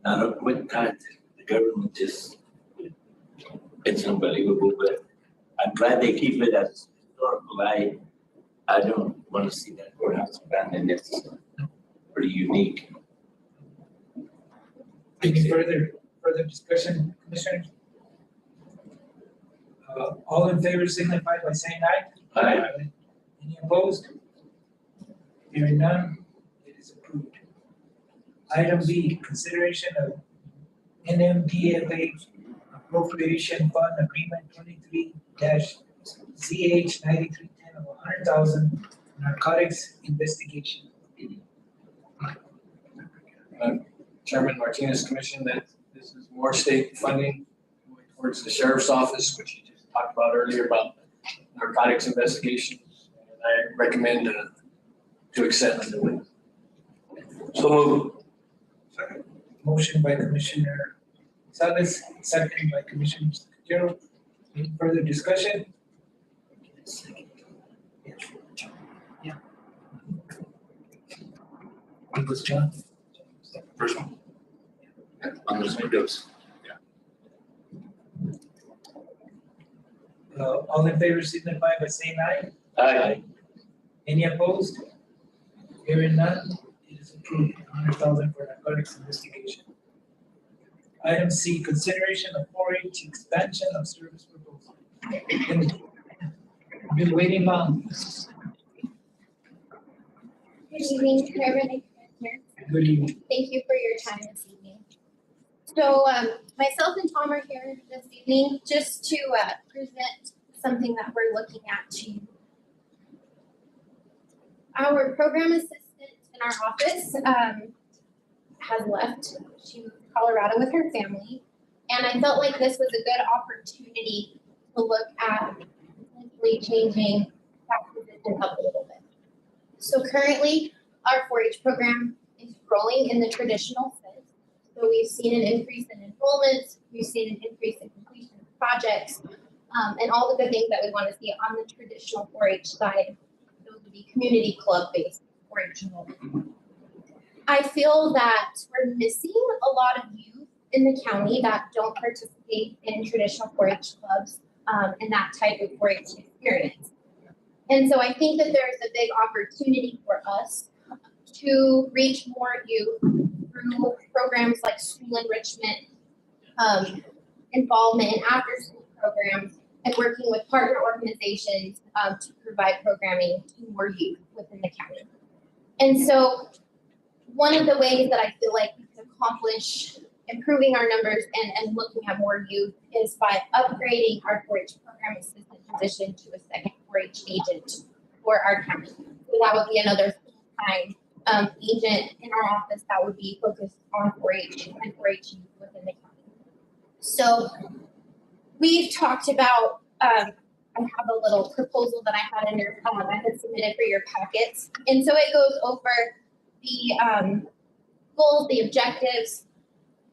not with time, the government just it's unbelievable, but I'm glad they keep it as historical. I don't want to see that courthouse abandoned. It's pretty unique. Any further discussion, Commissioners? All in favor signify by saying aye. Aye. Any opposed? Hearing none, it is approved. Item B, consideration of NMDFA appropriation fund agreement 23-ZH 9310 of 100,000 narcotics investigation. Chairman Martinez commissioned that this is more state funding going towards the sheriff's office, which you just talked about earlier about narcotics investigations. And I recommend to accept it. So move. Motion by Commissioner Gonzalez, second by Commissioner Secretary. Any further discussion? Yeah. It was John. First one. On those windows. All in favor signify by saying aye. Aye. Any opposed? Hearing none, it is approved. 100,000 for narcotics investigation. Item C, consideration of 4-H expansion of service proposal. Been waiting long. Good evening, Chairman and Commissioners. Good evening. Thank you for your time this evening. So myself and Tom are here this evening just to present something that we're looking at to you. Our program assistant in our office has left. She moved to Colorado with her family. And I felt like this was a good opportunity to look at potentially changing that position up a little bit. So currently, our 4-H program is growing in the traditional sense. So we've seen an increase in enrollments, we've seen an increase in completion of projects, and all the good things that we want to see on the traditional 4-H side. Those would be community club-based 4-H enrollment. I feel that we're missing a lot of youth in the county that don't participate in traditional 4-H clubs and that type of 4-H experience. And so I think that there's a big opportunity for us to reach more youth through programs like school enrichment, involvement in after-school programs, and working with partner organizations to provide programming to more youth within the county. And so one of the ways that I feel like we can accomplish improving our numbers and looking at more youth is by upgrading our 4-H program assistant position to a second 4-H agent for our county. So that would be another full-time agent in our office that would be focused on 4-H and 4-H youth within the county. So we've talked about, I have a little proposal that I had I had submitted for your packets. And so it goes over the goals, the objectives,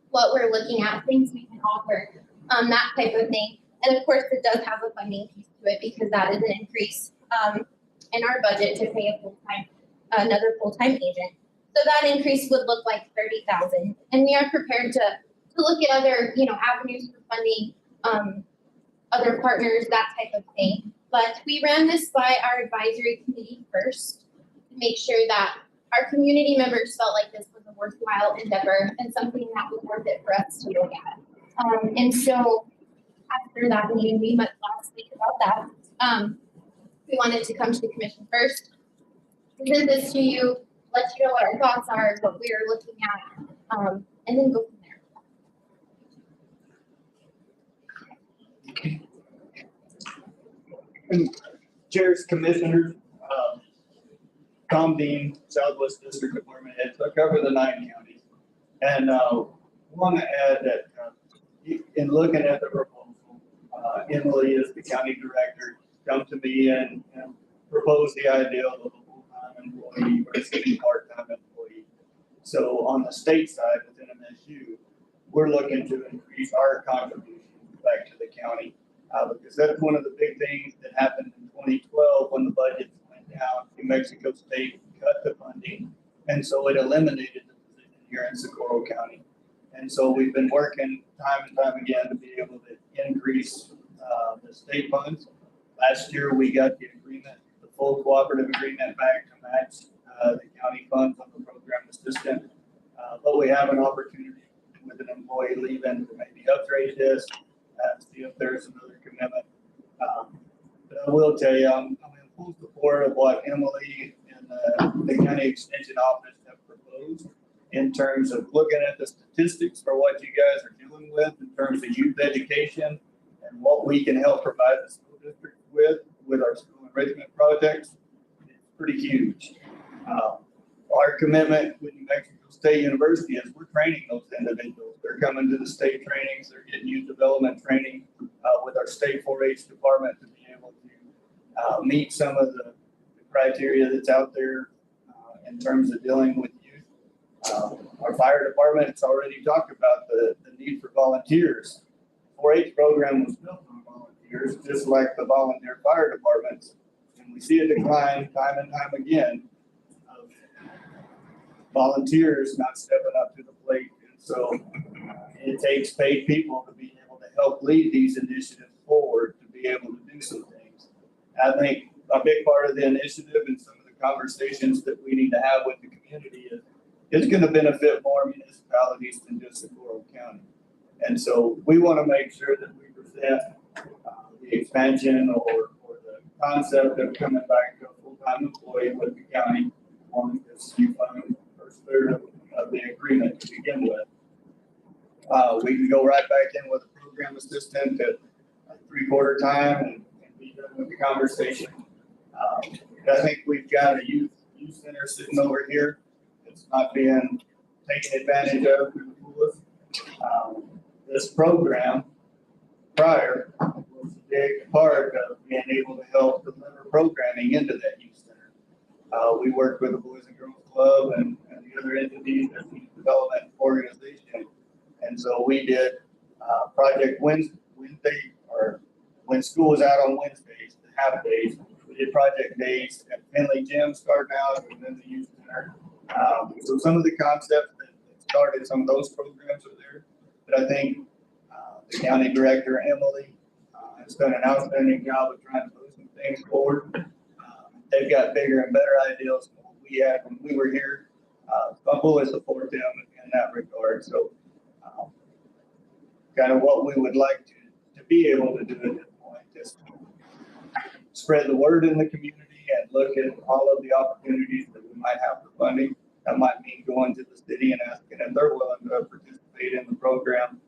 what we're looking at, things we can offer, that type of thing. And of course, it does have a funding piece to it because that is an increase in our budget to pay another full-time agent. So that increase would look like $30,000. And we are prepared to look at other, avenues for funding, other partners, that type of thing. But we ran this by our advisory committee first to make sure that our community members felt like this was a worthwhile endeavor and something that was worth it for us to look at. And so after that meeting, we met last week about that. We wanted to come to the commission first, present this to you, let you know what our thoughts are, what we are looking at, and then go from there. Okay. And chairs, commissioners, Tom Dean, Southwest District Department Head, so I cover the 9 counties. And want to add that in looking at the proposal, Emily is the county director, come to me and proposed the idea of a full-time employee versus a part-time employee. So on the state side within MSU, we're looking to increase our contribution back to the county because that's one of the big things that happened in 2012 when the budgets went down. New Mexico State cut the funding, and so it eliminated the position here in Socorro County. And so we've been working time and time again to be able to increase increase the state funds. Last year, we got the agreement, the full cooperative agreement back to match the county funds on the program assistant. But we have an opportunity with an employee leaving to maybe upgrade this, see if there's another commitment. But I will tell you, I'm in full support of what Emily and the county extension office have proposed in terms of looking at the statistics for what you guys are dealing with in terms of youth education and what we can help provide the school district with our school enrichment projects. It's pretty huge. Our commitment with New Mexico State University is we're training those individuals. They're coming to the state trainings, they're getting youth development training with our state 4-H department to be able to meet some of the criteria that's out there in terms of dealing with youth. Our fire department's already talked about the need for volunteers. 4-H program was built on volunteers, just like the volunteer fire departments. And we see a decline time and time again of volunteers not stepping up to the plate. And so it takes paid people to be able to help lead these initiatives forward, to be able to do some things. I think a big part of the initiative and some of the conversations that we need to have with the community is going to benefit more municipalities than just Socorro County. And so we want to make sure that we present the expansion or the concept of coming back to a full-time employee with the county on this you fund the first third of the agreement to begin with. We can go right back in with a program assistant at 3/4 time and be done with the conversation. I think we've got a youth center sitting over here. It's not being taken advantage of through the fullest. This program prior was a big part of being able to help deliver programming into that youth center. We worked with the Boys and Girls Club and the other entities as the development organization. And so we did Project Wednesday, or when school was out on Wednesdays, the half days, we did Project Days at Finley Gym starting out and then the youth center. So some of the concepts that started some of those programs are there. But I think the county director, Emily, has done an outstanding job of trying to move some things forward. They've got bigger and better ideas than what we had when we were here. So I fully support them in that regard. So kind of what we would like to be able to do at this point, just spread the word in the community and look at all of the opportunities that we might have for funding. That might mean going to the city and asking if they're willing to participate in the program.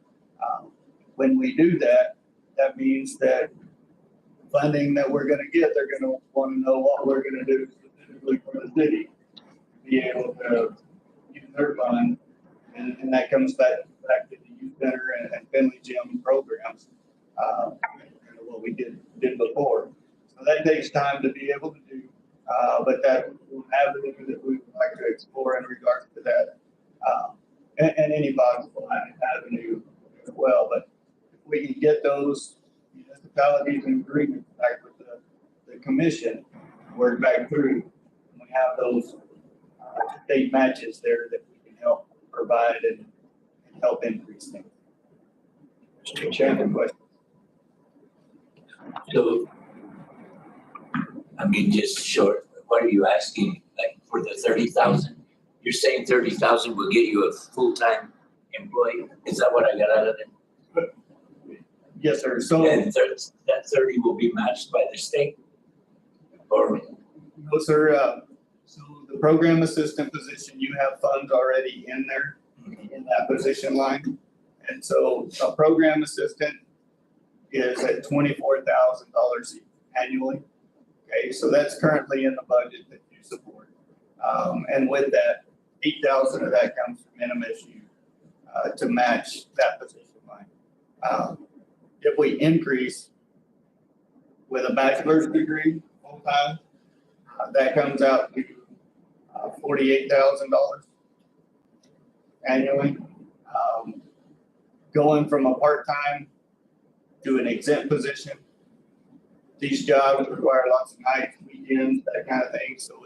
When we do that, that means that funding that we're going to get, they're going to want to know what we're going to do specifically for the city, be able to use their fund, and that comes back to the youth center and Finley Gym programs, what we did before. So that takes time to be able to do, but that avenue that we would like to explore in regards to that, and any possible avenue as well. But if we can get those municipalities and agreements back with the commission, work back through, and we have those state matches there that we can help provide and help increase things. Mr. Chairman, questions? So, I mean, just short, what are you asking, like, for the 30,000? You're saying 30,000 will get you a full-time employee? Is that what I got out of it? Yes, sir. So And that 30 will be matched by the state? Or? no, sir. So the program assistant position, you have funds already in there, in that position line. And so a program assistant is at $24,000 annually. Okay, so that's currently in the budget that you support. And with that, 8,000 of that comes from NMSU to match that position line. If we increase with a bachelor's degree full time, that comes out to $48,000 annually. Going from a part-time to an exempt position, these jobs require lots of nights, weekends, that kind of thing. So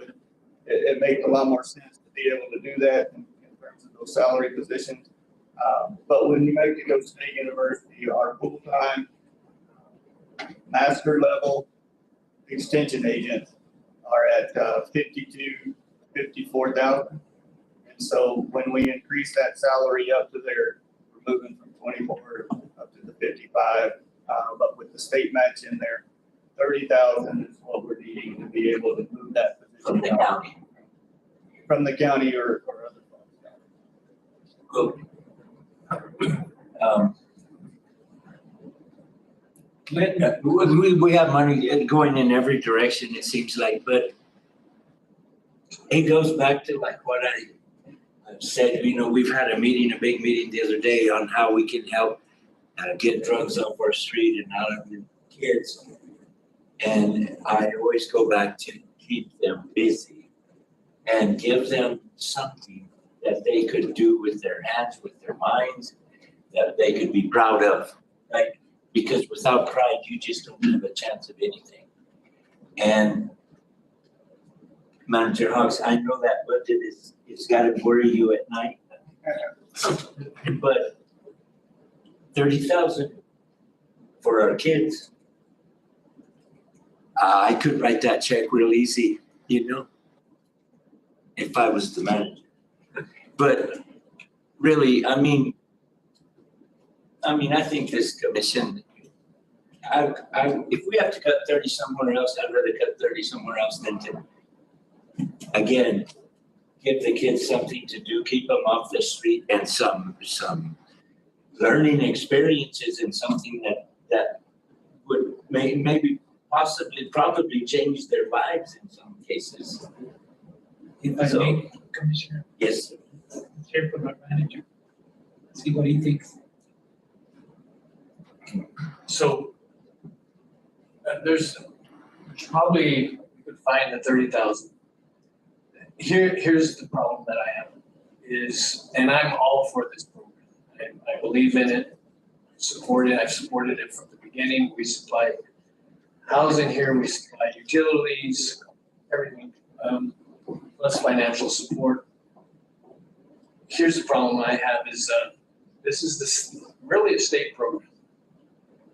it makes a lot more sense to be able to do that in terms of those salary positions. But when New Mexico State University, our full-time master level extension agents are at 54,000. And so when we increase that salary up to there, we're moving from 24 up to the 55. But with the state match in there, 30,000 is what we're needing to be able to move that position. From the county. From the county or other funds. Good. We have money going in every direction, it seems like, but it goes back to like what I've said, we've had a big meeting the other day on how we can help get drugs off our street and out of the kids. And I always go back to keep them busy and give them something that they could do with their hands, with their minds, that they could be proud of, right? Because without pride, you just don't have a chance of anything. And Manager Hawks, I know that budget it's got to worry you at night. But 30,000 for our kids, I could write that check real easy, if I was the manager. But really, I think this commission, if we have to cut 30 somewhere else, I'd rather cut 30 somewhere else than to, again, give the kids something to do, keep them off the street, and some learning experiences and something that would maybe possibly probably change their lives in some cases. If I may, Commissioner, Yes. hear from our manager, see what he thinks. So there's probably, we could find the 30,000. Here's the problem that I have is, and I'm all for this program. I believe in it, support it. I've supported it from the beginning. We supply housing here, we supply utilities, everything, plus financial support. Here's the problem I have is this is really a state program.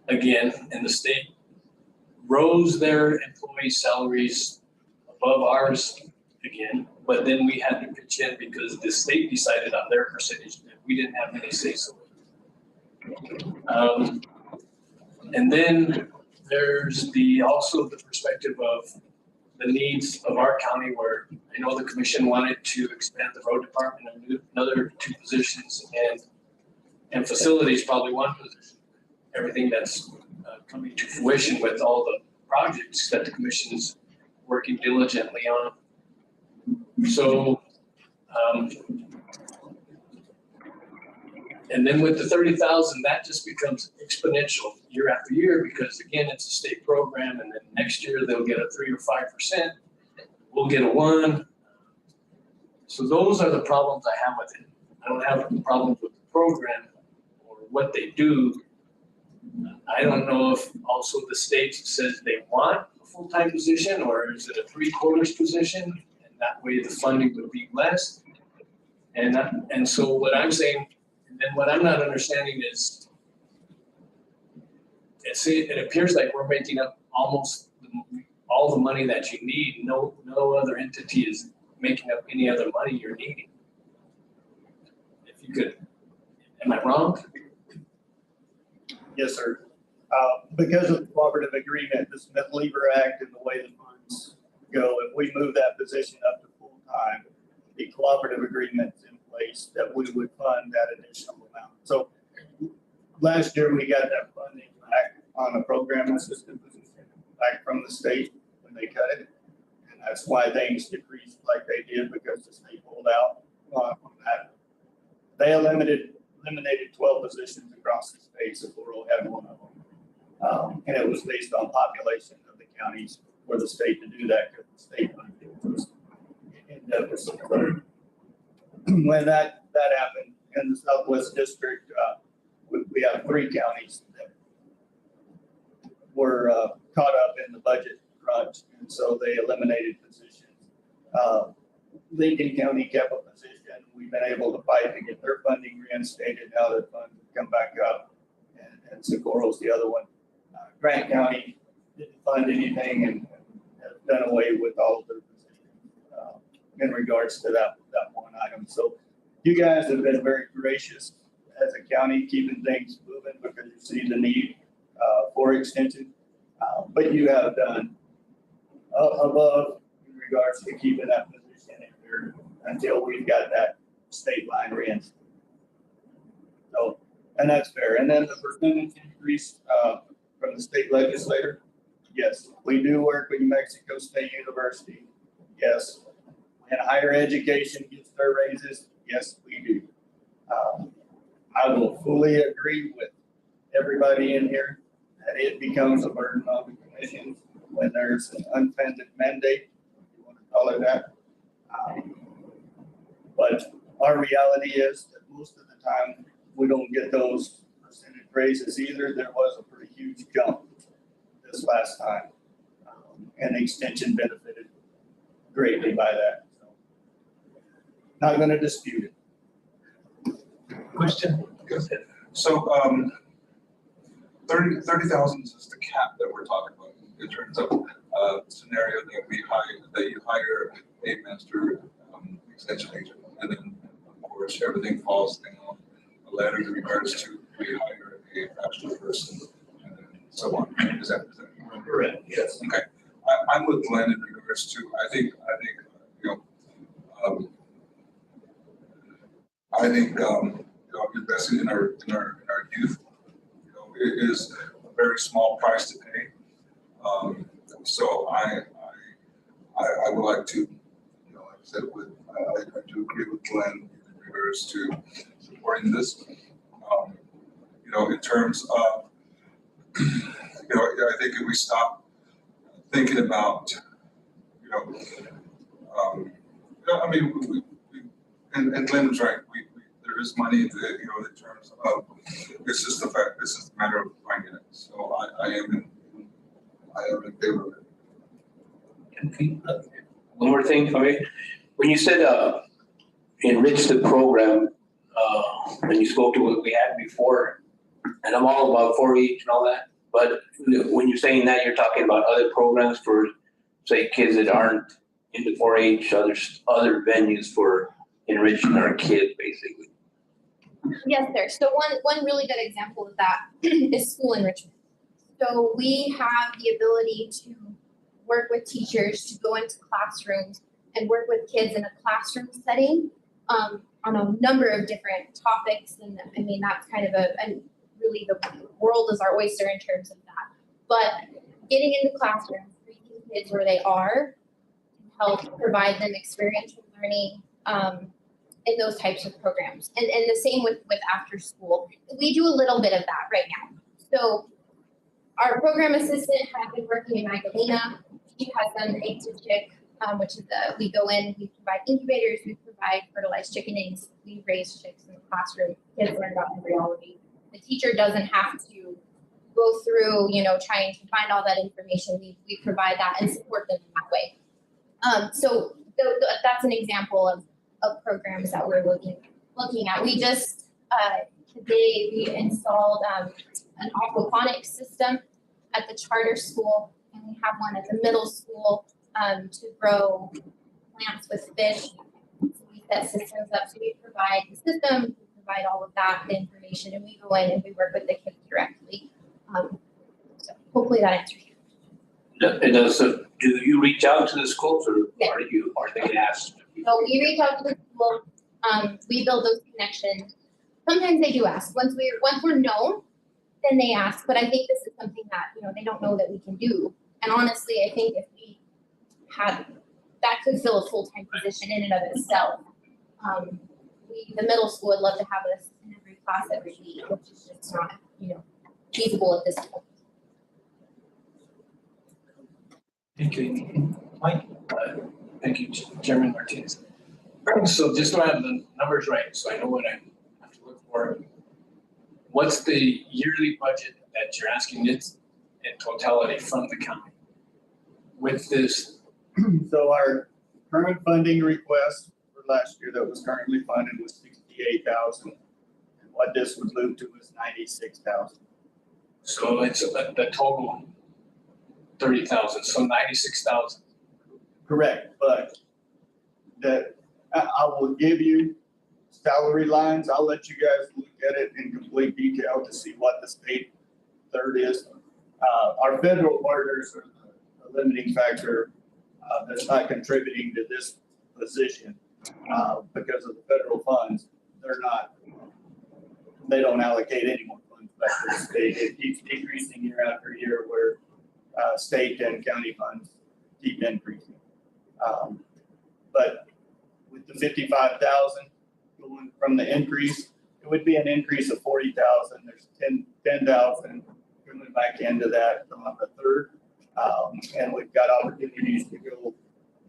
Again, and the state rose their employee salaries above ours again, but then we had to pitch in because the state decided on their percentage that we didn't have any say so. And then there's also the perspective of the needs of our county, where I know the commission wanted to expand the road department and another 2 positions, and facilities probably 1 position. Everything that's coming to fruition with all the projects that the commission is working diligently on. So, and then with the 30,000, that just becomes exponential year after year, because again, it's a state program, and then next year they'll get a 3 or 5%. We'll get a 1. So those are the problems I have with it. I don't have problems with the program or what they do. I don't know if also the state says they want a full-time position, or is it a 3/4 position? And that way the funding would be less. And so what I'm saying, and then what I'm not understanding is, it appears like we're making up almost all the money that you need. No other entity is making up any other money you're needing. If you could, am I wrong? Yes, sir. Because of the cooperative agreement, the Smith-Lever Act, and the way the funds go, if we move that position up to full-time, the cooperative agreement's in place that we would fund that additional amount. So last year, we got that funding back on a program assistant position back from the state when they cut it. And that's why things decreased like they did, because the state pulled out on that. They eliminated 12 positions across the state, so Laurel had one of them. And it was based on population of the counties for the state to do that, because the state funding was in deficit. When that happened in the Southwest District, we have 3 counties that were caught up in the budget crunch, and so they eliminated positions. Lincoln County kept a position. We've been able to fight to get their funding reinstated now that funds have come back up. And Socorro's the other one. Grant County didn't fund anything and has done away with all of their positions in regards to that one item. So you guys have been very gracious as a county, keeping things moving because you see the need for extension. But you have done above in regards to keeping that position in there until we've got that state line reinstated. So, and that's fair. And then the percentage increase from the state legislator, yes, we do work with New Mexico State University. Yes. And higher education gets their raises. Yes, we do. I will fully agree with everybody in here that it becomes a burden on the commissions when there's an unfunded mandate, if you want to call it that. But our reality is that most of the time we don't get those percentage raises either. There was a pretty huge jump this last time, and the extension benefited greatly by that. So, not going to dispute it. Question? So, 30,000 is the cap that we're talking about in terms of scenario that you hire a master extension agent, and then of course everything falls down a ladder in regards to we hire a bachelor person and so on. Is that Correct? Yes. Okay. I'm with Glenn in regards to I think investing in our youth, it is a very small price to pay. So I would like to, like I said, I do agree with Glenn in regards to supporting this. In terms of, I think if we stop thinking about, and Glenn was right. There is money that, in terms of, it's just the fact, this is a matter of finding it. So I am in favor of it. One more thing, okay? When you said enrich the program, when you spoke to what we had before, and I'm all about 4-H and all that, but when you're saying that, you're talking about other programs for, say, kids that aren't into 4-H, other venues for enriching our kids, basically. Yes, sir. So one really good example of that is school enrichment. So we have the ability to work with teachers to go into classrooms and work with kids in a classroom setting on a number of different topics. And I mean, that's kind of and really the world is our oyster in terms of that. But getting into classrooms, meeting kids where they are, to help provide them experiential learning, in those types of programs. And the same with after school. We do a little bit of that right now. So our program assistant has been working in Magdalena. She has done egg to chick, which is we go in, we provide incubators, we provide fertilized chicken eggs, we raise chicks in the classroom. Kids learn about embryology. The teacher doesn't have to go through, trying to find all that information. We provide that and support them in that way. So that's an example of programs that we're looking at. We just today we installed an aquaponics system at the charter school, and we have one at the middle school to grow plants with fish. So we set systems up. So we provide the system, we provide all of that information, and we go in and we work with the kids directly. So hopefully that answers you. It does. So do you reach out to the schools, or Yeah. are they asked? So we reach out to the school, we build those connections. Sometimes they do ask. Once we're known, then they ask. But I think this is something that, they don't know that we can do. And honestly, I think if we had, that could fill a full-time position in and of itself. The middle school would love to have us in every class every week, which is just not, feasible at this point. Thank you. Mike? Thank you, Chairman Martinez. So just so I have the numbers right, so I know what I have to look for. What's the yearly budget that you're asking it in totality from the county with this? So our current funding request for last year that was currently funded was $68,000. And what this would move to was $96,000. So it's the total 30,000, so 96,000. Correct, but I will give you salary lines. I'll let you guys look at it in complete detail to see what the state third is. Our federal partners are the limiting factor that's not contributing to this position because of the federal funds. They don't allocate any more funds back to the state. It keeps decreasing year after year where state and county funds keep increasing. But with the 55,000 going from the increase, it would be an increase of 40,000. There's 10,000 coming back into that on the third. And we've got opportunities to go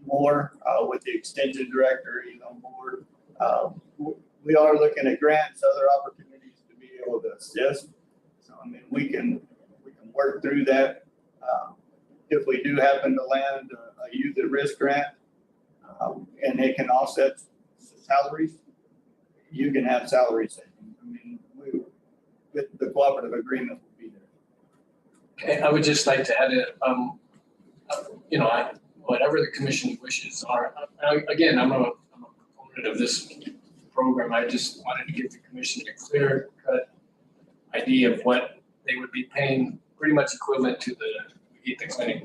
more with the extension director, more. We are looking at grants, other opportunities to be able to assist. So, I mean, we can work through that. If we do happen to land a youth at risk grant, and they can offset salaries, you can have salary savings. I mean, the cooperative agreement will be there. Okay, I would just like to add whatever the commission wishes are. Again, I'm a proponent of this program. I just wanted to give the commission a clear-cut idea of what they would be paying, pretty much equivalent to the Vegeta Clinic.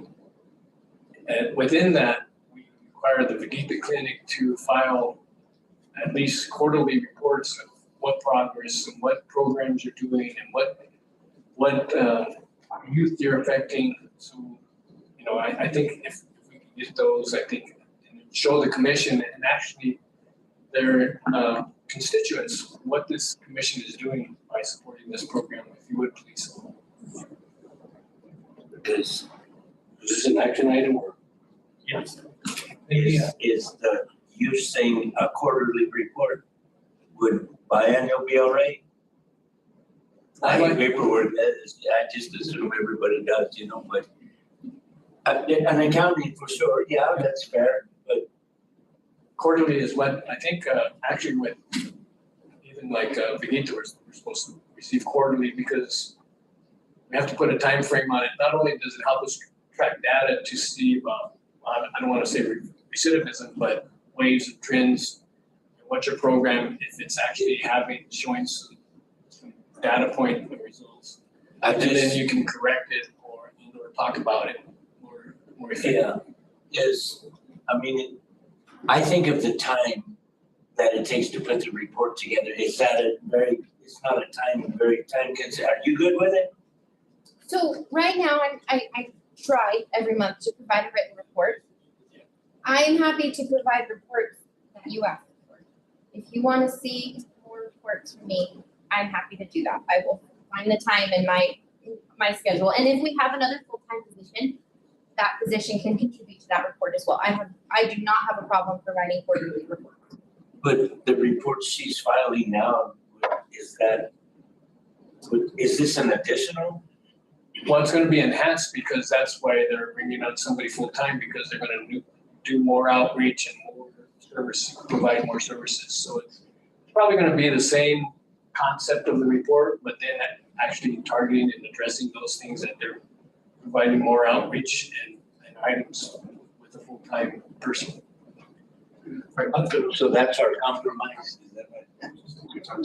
And within that, we require the Vegeta Clinic to file at least quarterly reports of what progress and what programs you're doing and what youth you're affecting. So, I think if we can get those, I think, and show the commission and actually their constituents what this commission is doing by supporting this program, if you would please. Is this an action item or? Yes. Is the youth saying a quarterly report? Would biannual be all right? I like paperwork, I just assume everybody does, but an accounting for sure, yeah, that's fair, but. Quarterly is what, I think, actually with even like Vegeta, we're supposed to receive quarterly because we have to put a time frame on it. Not only does it help us track data to see about, I don't want to say recidivism, but waves and trends, what's your program, if it's actually showing some data point results. And then you can correct it or talk about it more effectively. Yeah, I think of the time that it takes to put the report together. It's not a very time consuming. Are you good with it? So right now, I try every month to provide a written report. I am happy to provide reports that you ask for. If you want to see more reports from me, I'm happy to do that. I will find the time in my schedule. And if we have another full-time position, that position can contribute to that report as well. I do not have a problem providing quarterly reports. But the report she's filing now, is this an additional? Well, it's going to be enhanced because that's why they're bringing on somebody full-time, because they're going to do more outreach and more service, provide more services. So it's probably going to be the same concept of the report, but then actually targeting and addressing those things that they're providing more outreach and items with a full-time person. So that's our compromise, is that right?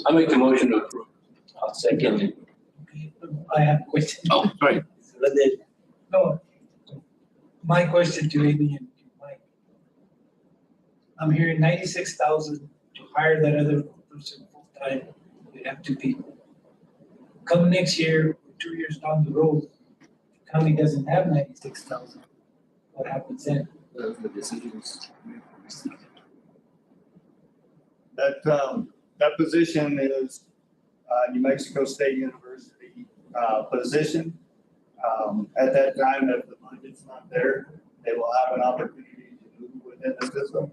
I'll make the motion to approve. I'll second it. I have a question. Oh, sorry. No, my question to Amy and to Mike. I'm hearing 96,000 to hire that other person full-time, we have 2 people. Come next year, 2 years down the road, the county doesn't have 96,000. What happens then? The decisions. That position is New Mexico State University position. At that time, if the budget's not there, they will have an opportunity to move within the system.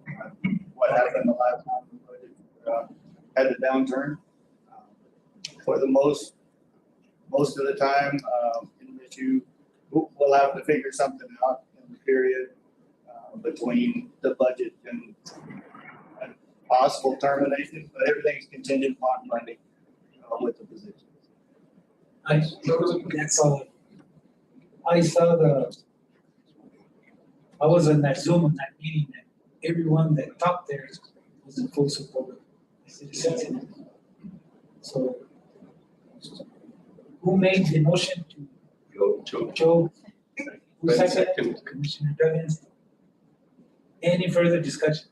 What happened the last time the budget had a downturn? For the most of the time, we'll have to figure something out in the period between the budget and possible termination, but everything's contingent upon funding with the position. That's all. I was on that Zoom, on that meeting, and everyone that talked there was in full support of the citizens. So, who made the motion to? Joe. Who seconded? Commissioner Duggins. Any further discussion?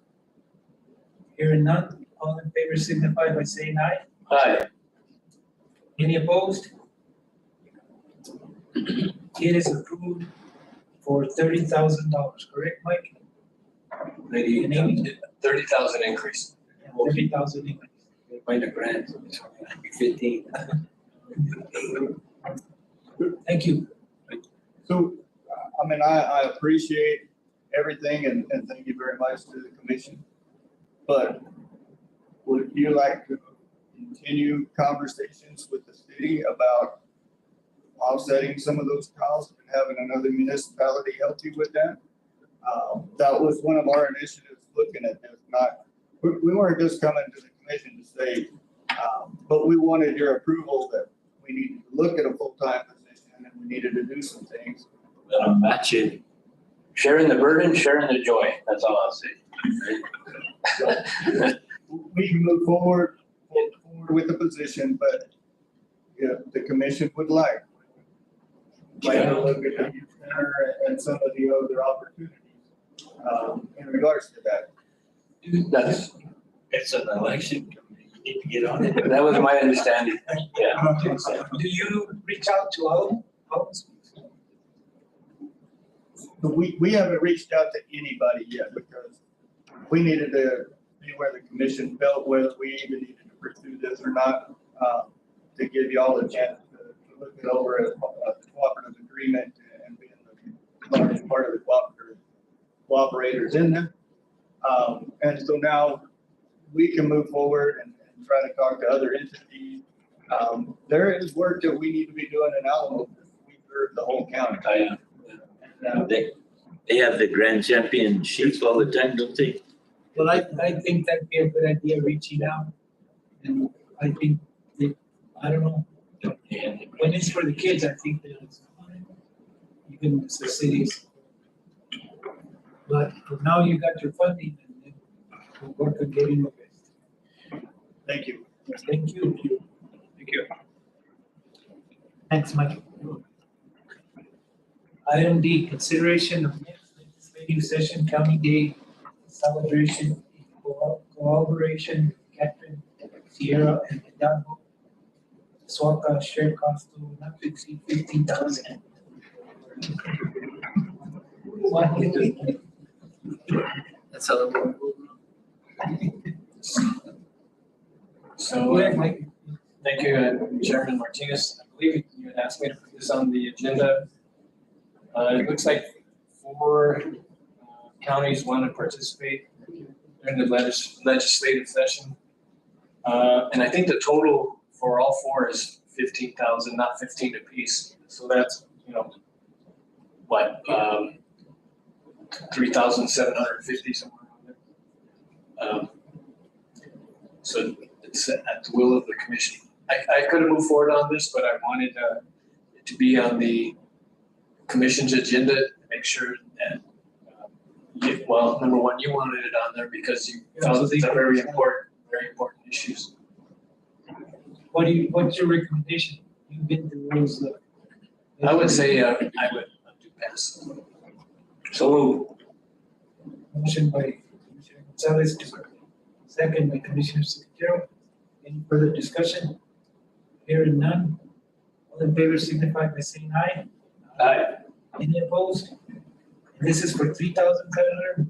Hearing none, all in favor signify by saying aye. Aye. Any opposed? It is approved for $30,000, correct, Mike? 30,000 increase. 30,000 increase. Find a grant, it's only gonna be 15. Thank you. So, I mean, I appreciate everything and thank you very much to the commission. But would you like to continue conversations with the city about offsetting some of those costs and having another municipality help you with that? That was one of our initiatives looking at this, we weren't just coming to the commission to say, but we wanted your approval that we needed to look at a full-time position and we needed to do some things. Let them match it. Sharing the burden, sharing the joy. That's all I'll say. We can move forward with the position, but if the commission would like to look at the youth center and some of the other opportunities in regards to that. It's an election committee, you need to get on it. That was my understanding. Yeah. Do you reach out to all of them? But we haven't reached out to anybody yet because we needed to see where the commission felt, whether we even needed to pursue this or not, to give you all a chance to look it over as a cooperative agreement and being the largest part of the cooperators in there. And so now we can move forward and try to talk to other entities. There is work that we need to be doing in Alamo. We serve the whole county. They have the grand championships all the time, don't they? Well, I think that'd be a good idea, reaching out. And I think, I don't know, when it's for the kids, I think that it's fine. Even the cities. But for now you got your funding and then we'll work on getting the best. Thank you. Thank you. Thank you. Thanks, Mike. Item D, consideration of next legislative session, county day celebration, cooperation, Catherine, Sierra, and Hidalgo. SWACA share cost to not to exceed 15,000. That's how the world goes. So, Go ahead, Mike. thank you, Chairman Martinez. I believe you had asked me to put this on the agenda. It looks like 4 counties want to participate during the legislative session. And I think the total for all 4 is 15,000, not 15 apiece. So that's, what, 3,750 somewhere around there. So it's at the will of the commission. I could have moved forward on this, but I wanted it to be on the commission's agenda to make sure that, well, number one, you wanted it on there because you felt these are very important issues. What's your recommendation? You've been through those. I would say I would do pass. So Motion by Commissioner Gonzalez, second by Commissioner Secretary. Any further discussion? Hearing none. All in favor signify by saying aye. Aye. Any opposed? This is for 3,700?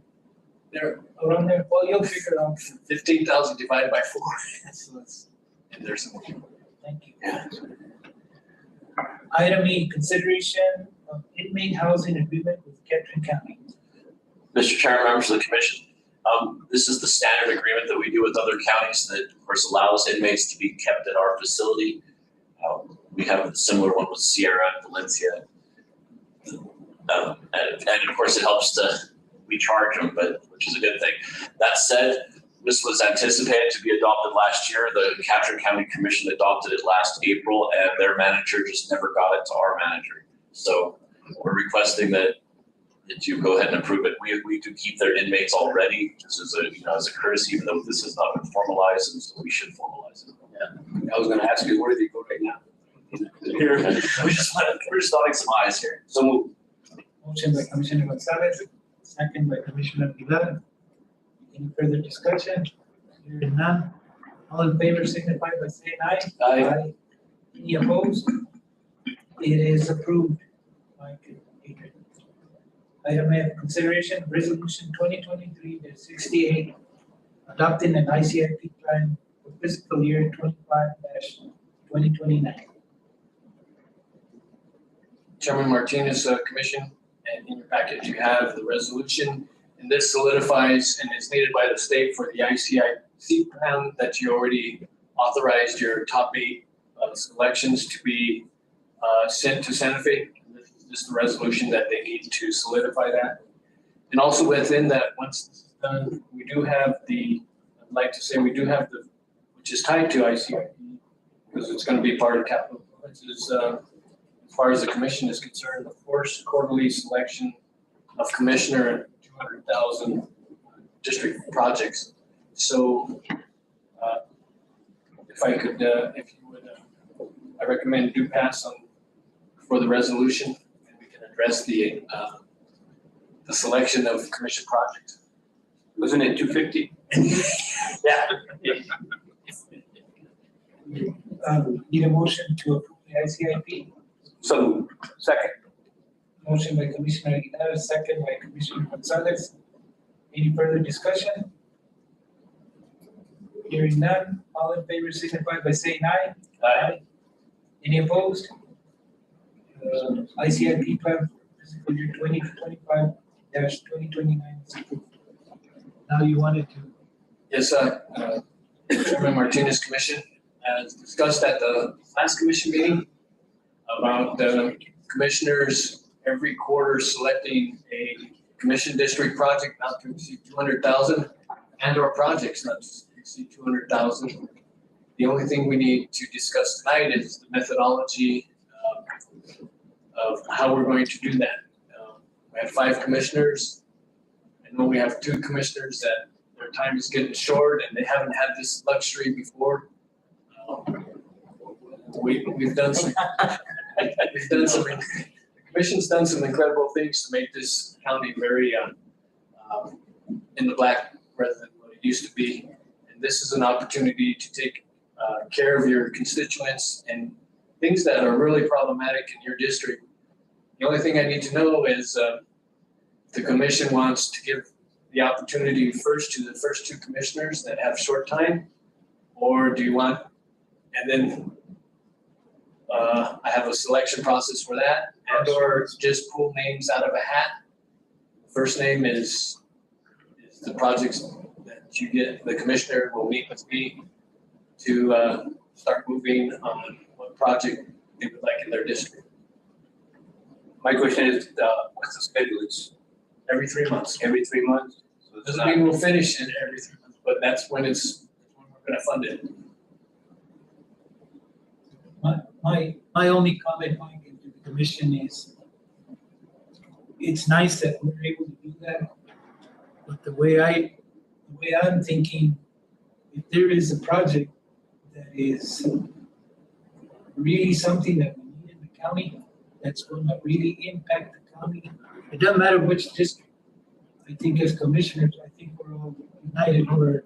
There, Around there, well, you'll figure it out. 15,000 divided by 4. So that's, and there's some. Thank you. Yeah. Item E, consideration of inmate housing agreement with Ketchikan County. Mr. Chairman, members of the commission, this is the standard agreement that we do with other counties that, of course, allows inmates to be kept at our facility. We have a similar one with Sierra and Valencia. And of course, it helps we charge them, which is a good thing. That said, this was anticipated to be adopted last year. The Capture County Commission adopted it last April, and their manager just never got it to our manager. So we're requesting that you go ahead and approve it. We do keep their inmates already, just as a courtesy, even though this has not been formalized, and so we should formalize it. Yeah, I was gonna ask you, where do they go right now? Here, we're just dotting some I's here. So move. Motion by Commissioner Gonzalez, second by Commissioner Aguilar. Any further discussion? Hearing none. All in favor signify by saying aye. Aye. Any opposed? It is approved. Item F, consideration of resolution 2023-68, adopting an ICIP plan for fiscal year 25-2029. Chairman Martinez, Commission, and in your package, you have the resolution. And this solidifies and is needed by the state for the ICIP plan that you already authorized your top 8 selections to be sent to Santa Fe. This is just the resolution that they need to solidify that. And also within that, once this is done, we do have which is tied to ICIP, because it's going to be part of capital. As far as the commission is concerned, of course, quarterly selection of commissioner and 200,000 district projects. So if you would, I recommend do pass on for the resolution, and we can address the selection of commission projects. Wasn't it 250? Yeah. Need a motion to approve the ICIP? So, second. Motion by Commissioner Aguilar, second by Commissioner Gonzalez. Any further discussion? Hearing none, all in favor signify by saying aye. Aye. Any opposed? ICIP plan for fiscal year 2025-2029 is approved. Now you wanted to. Yes, Chairman Martinez Commission, as discussed at the last commission meeting about the commissioners every quarter selecting a commission district project not to exceed 200,000 and/or projects not to exceed 200,000. The only thing we need to discuss tonight is the methodology of how we're going to do that. We have 5 commissioners. I know we have 2 commissioners that their time is getting short and they haven't had this luxury before. We've done some, the commission's done some incredible things to make this county very in the black rather than what it used to be. And this is an opportunity to take care of your constituents and things that are really problematic in your district. The only thing I need to know is the commission wants to give the opportunity first to the first 2 commissioners that have short time, or do you want, and then I have a selection process for that, and or just pull names out of a hat. The first name is the projects that you get, the commissioner will meet with me to start moving on what project they would like in their district. My question is, what's the schedule? It's Every 3 months. every 3 months? So it's Doesn't not- mean we'll finish in every 3 months, but that's when we're gonna fund it. My only comment, Mike, to the commission is, it's nice that we're able to do that, but the way I'm thinking, if there is a project that is really something that we need in the county, that's going to really impact the county, it doesn't matter which district. I think as commissioners, I think we're all united over,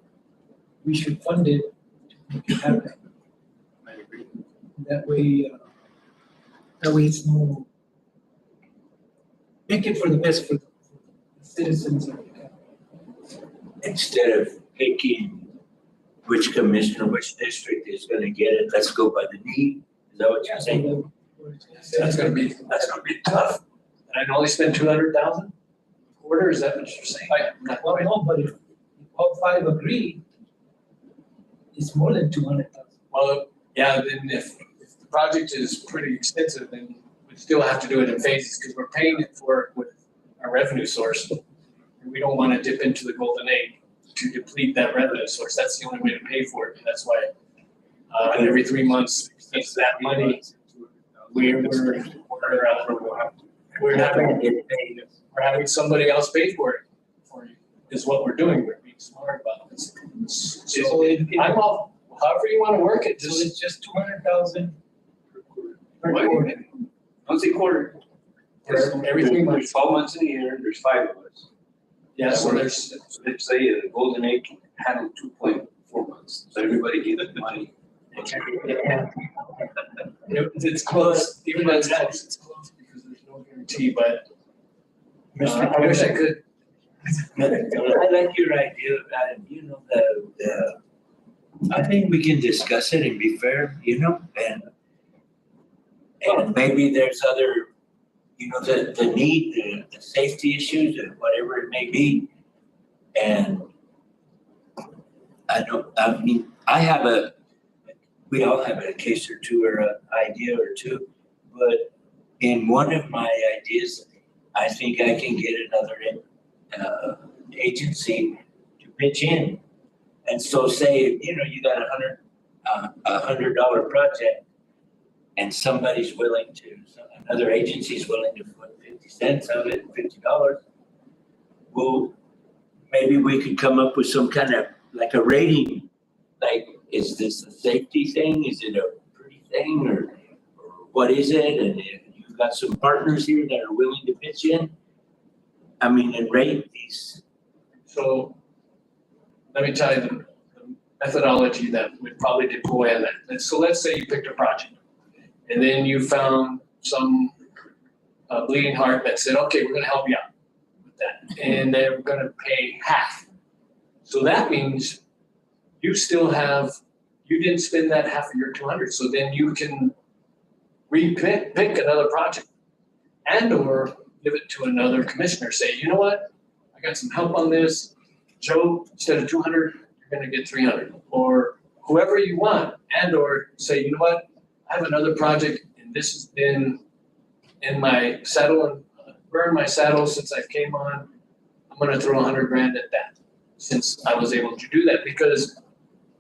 we should fund it to make it happen. I agree. That way it's no, make it for the best for the citizens of the county. Instead of picking which commissioner, which district is gonna get it, let's go by the need. Is that what you're saying? That's gonna be tough. And I'd only spend 200,000 a quarter, is that what you're saying? Well, no, but if all 5 agree, it's more than 200,000. Well, yeah, then if the project is pretty extensive, then we still have to do it in phases, because we're paying it for it with our revenue source. And we don't wanna dip into the golden egg to deplete that revenue source. That's the only way to pay for it. And that's why, every 3 months, it's that money. We're having somebody else pay for it for you, is what we're doing. We're being smart about this. So I'm all, however you want to work it, So just. it's just 200,000 per Wait. quarter. Once a quarter. Every 3 months. There's 12 months in a year, there's 5 of us. Yeah, so there's, So let's say the Golden Egg can handle 2.4 months, so everybody gives the money. it's close, even though it's close because there's no guarantee, but I wish I could. I like your idea, you know, I think we can discuss it and be fair, you know, and maybe there's other, you know, the need, the safety issues and whatever it may be. And we all have a case or two or an idea or two, but in one of my ideas, I think I can get another agency to pitch in. And so say, you know, you got $100 project and somebody's willing to, another agency's willing to put 50 cents of it, $50. Well, maybe we could come up with some kind of, like a rating, like, is this a safety thing? Is it a pretty thing or what is it? And if you've got some partners here that are willing to pitch in, I mean, and rate these. So let me tell you the methodology that we'd probably deploy on that. So let's say you picked a project and then you found some bleeding heart that said, okay, we're gonna help you out with that. And they're gonna pay half. So that means you still have, you didn't spend that half of your 200. So then you can pick another project and or give it to another commissioner. Say, you know what? I got some help on this. Joe, instead of 200, you're gonna get 300, or whoever you want, and or say, you know what, I have another project and this has been in my saddle and burned my saddle since I came on. I'm gonna throw 100 grand at that, since I was able to do that, because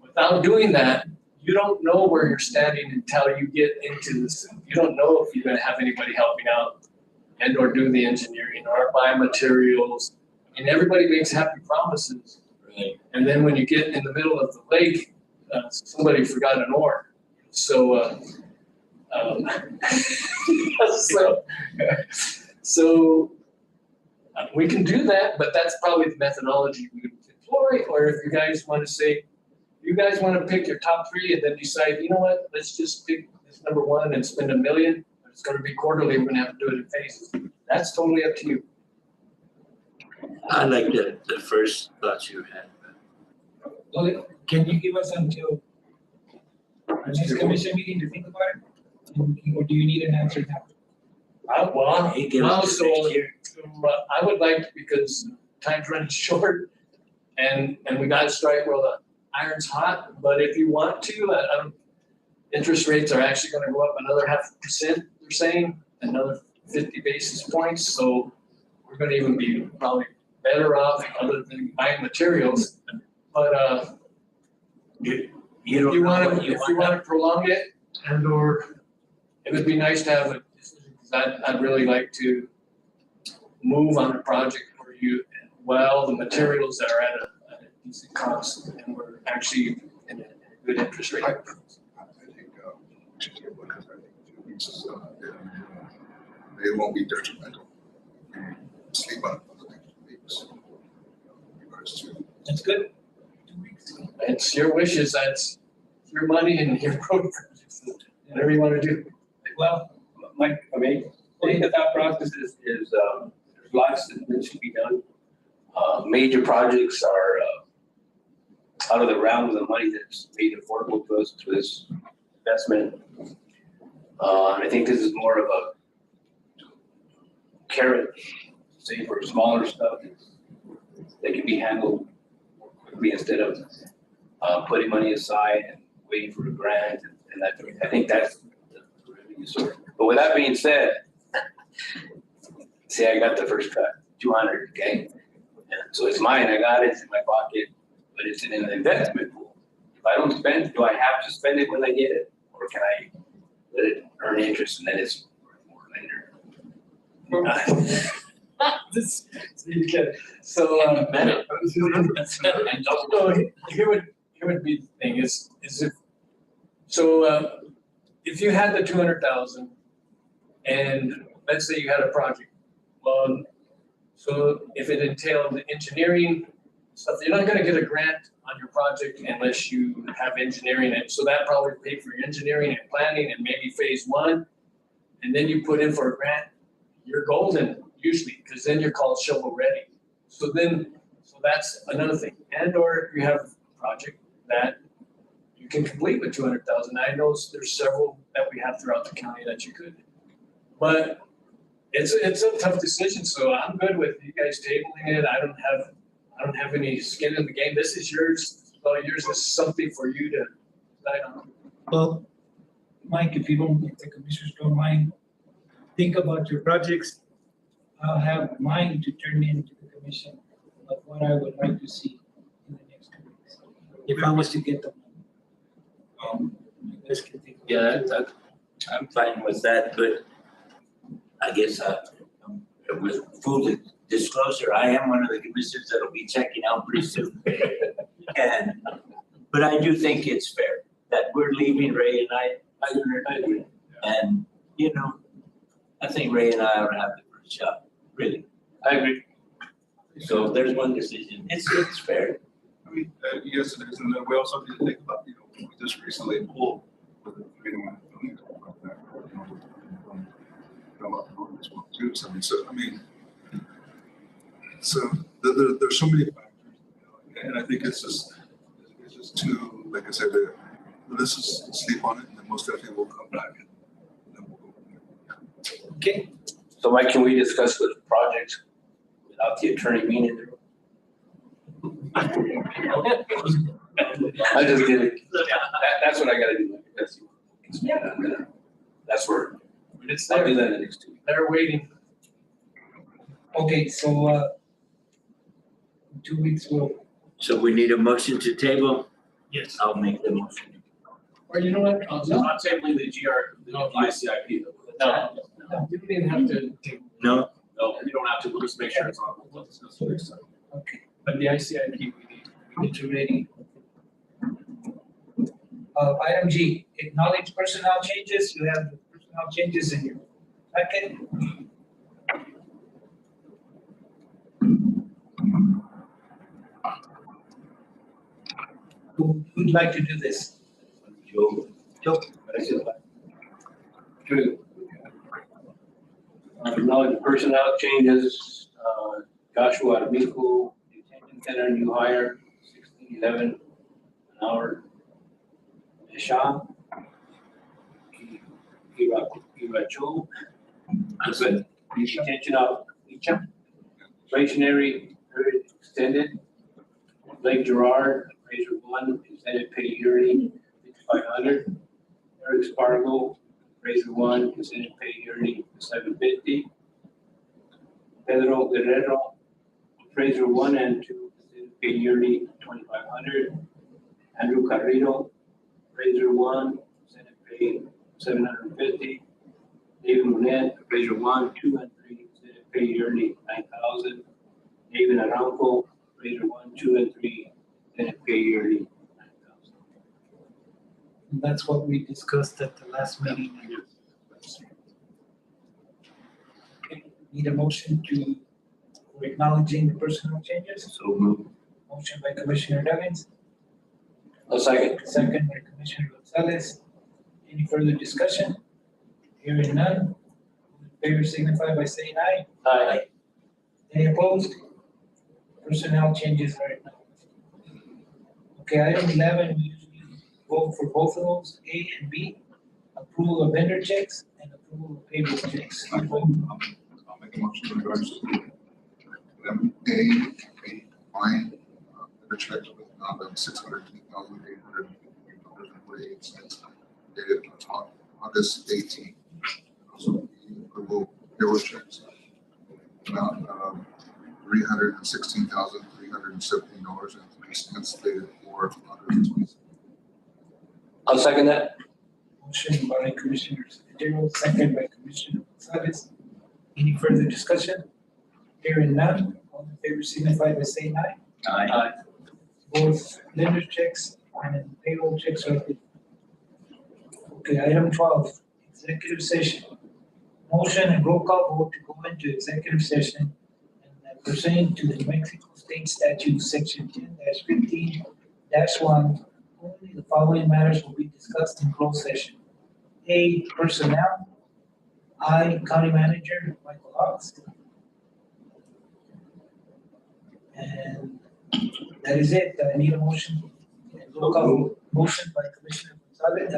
without doing that, you don't know where you're standing until you get into this. You don't know if you're gonna have anybody helping out and or do the engineering or buy materials. And everybody makes happy promises. Right. And then when you get in the middle of the lake, somebody forgot an oar. So, so we can do that, but that's probably the methodology we would deploy. Or if you guys want to say, you guys want to pick your top 3 and then decide, you know what, let's just pick this number 1 and spend $1 million. It's going to be quarterly. We're going to have to do it in phases. That's totally up to you. I like the first thought you had. Well, can you give us until our next commission meeting to think about it? Or do you need an answer now? I would like, because time's running short and we got to strike while the iron's hot. But if you want to, interest rates are actually going to go up another 0.5%, they're saying, another 50 basis points. So we're going to even be probably better off other than buying materials. But if you want to prolong it, and or it would be nice to have a decision, because I'd really like to move on a project for you while the materials are at a decent cost and we're actually in a good interest rate. I think, because I think 2 weeks, they won't be detrimental. Sleep on it for the next 2 weeks. In regards to. That's good. 2 weeks. It's your wishes, that's your money and your program, whatever you want to do. Well, I think the thought process is there's lots that needs to be done. Major projects are out of the realm of the money that's made affordable to us through this investment. And I think this is more of a carrot, say, for smaller stuff that can be handled more quickly instead of putting money aside and waiting for a grant and that. I think that's the revenue source. But with that being said, see, I got the first cut, 200, okay? And so it's mine, I got it, it's in my pocket. but it's in an investment pool. If I don't spend, do I have to spend it when I get it? Or can I let it earn interest and then it's more later? So, Better. and also, here would be the thing is if you had the 200,000 and let's say you had a project loan, so if it entailed engineering stuff, you're not gonna get a grant on your project unless you have engineering, and so that probably paid for your engineering and planning and maybe phase one. And then you put in for a grant, you're golden usually, because then you're called shovel ready. So that's another thing. And or you have a project that you can complete with 200,000. I know there's several that we have throughout the county that you could. But it's a tough decision, so I'm good with you guys tabling it. I don't have any skin in the game. This is yours. Well, yours is something for you to decide on. Well, Mike, if the commissioners don't mind, think about your projects. I'll have mine to turn in to the commission of what I would like to see in the next 2 weeks. If I was to get the money. You guys can think about it. Yeah, I'm fine with that, but I guess with full disclosure, I am one of the commissioners that'll be checking out pretty soon. But I do think it's fair that we're leaving Ray and I agree. And, you know, I think Ray and I ought to have the first shot, really. I agree. So if there's one decision, it's fair. I mean, yes, it is, and then we also need to think about, we just recently pulled with the freedom of doing about that, too. So there's so many factors, and I think it's just too, like I said, let's just sleep on it, and then most definitely we'll come back and then we'll go from there. Okay, So Mike, can we discuss the projects without the attorney being in the room? I just did it. That's what I gotta do. That's where, It's I'll there. do that in the next 2 weeks. They're waiting. okay, so, in 2 weeks, So we need a motion to table. Yes. I'll make the motion. Or you know what? I'll So not tabling the ICIP though. No, you don't even have to take, No? No, you don't have to, we'll just make sure it's on. We'll discuss it next time. okay. but the ICIP we need to ready. Item G, acknowledge personnel changes. You have the personnel changes in your packet. Who'd like to do this? Joe. True. Acknowledge the personnel changes, Joshua Amico, detention center, new hire, 1611 an hour. Isha, Iracho, detention of Isha, probationary period extended. Blake Gerard, appraiser 1, extended pay yearly, 5,500. Eric Spargo, appraiser 1, extended pay yearly, 750. Pedro Guerrero, appraiser 1 and 2, extended pay yearly, 2,500. Andrew Carrillo, appraiser 1, extended pay 750. David Lunet, appraiser 1, 2 and 3, extended pay yearly, 9,000. David Aranco, appraiser 1, 2 and 3, extended pay yearly, 9,000. That's what we discussed at the last meeting. Okay, need a motion for acknowledging the personnel changes? So move. Motion by Commissioner Evans, A second. second by Commissioner Gonzalez. Any further discussion? Hearing none. All in favor signify by saying aye. Aye. Any opposed? Personnel changes are acknowledged. Okay, item 11, we usually vote for both of those, A and B. Approval of vendor checks and approval of payroll checks. I'll make a motion in regards to them, A, fine, the checks with $602,850.48 dated on August 18th. Also, approval payroll checks, amount $316,317.03. anticipated for others. I'll second that. Motion by Commissioner Sotero, second by Commissioner Gonzalez. Any further discussion? Hearing none, all in favor signify by saying aye. Aye. Both lender checks and payroll checks are approved. Okay, item 12, executive session. Motion and roll call vote to go into executive session and pursuant to the New Mexico State Statute, section 10-15-1, only the following matters will be discussed in closed session. A, personnel. I, County Manager Michael Hawks. And that is it. I need a motion. Roll call, motion by Commissioner Gonzalez,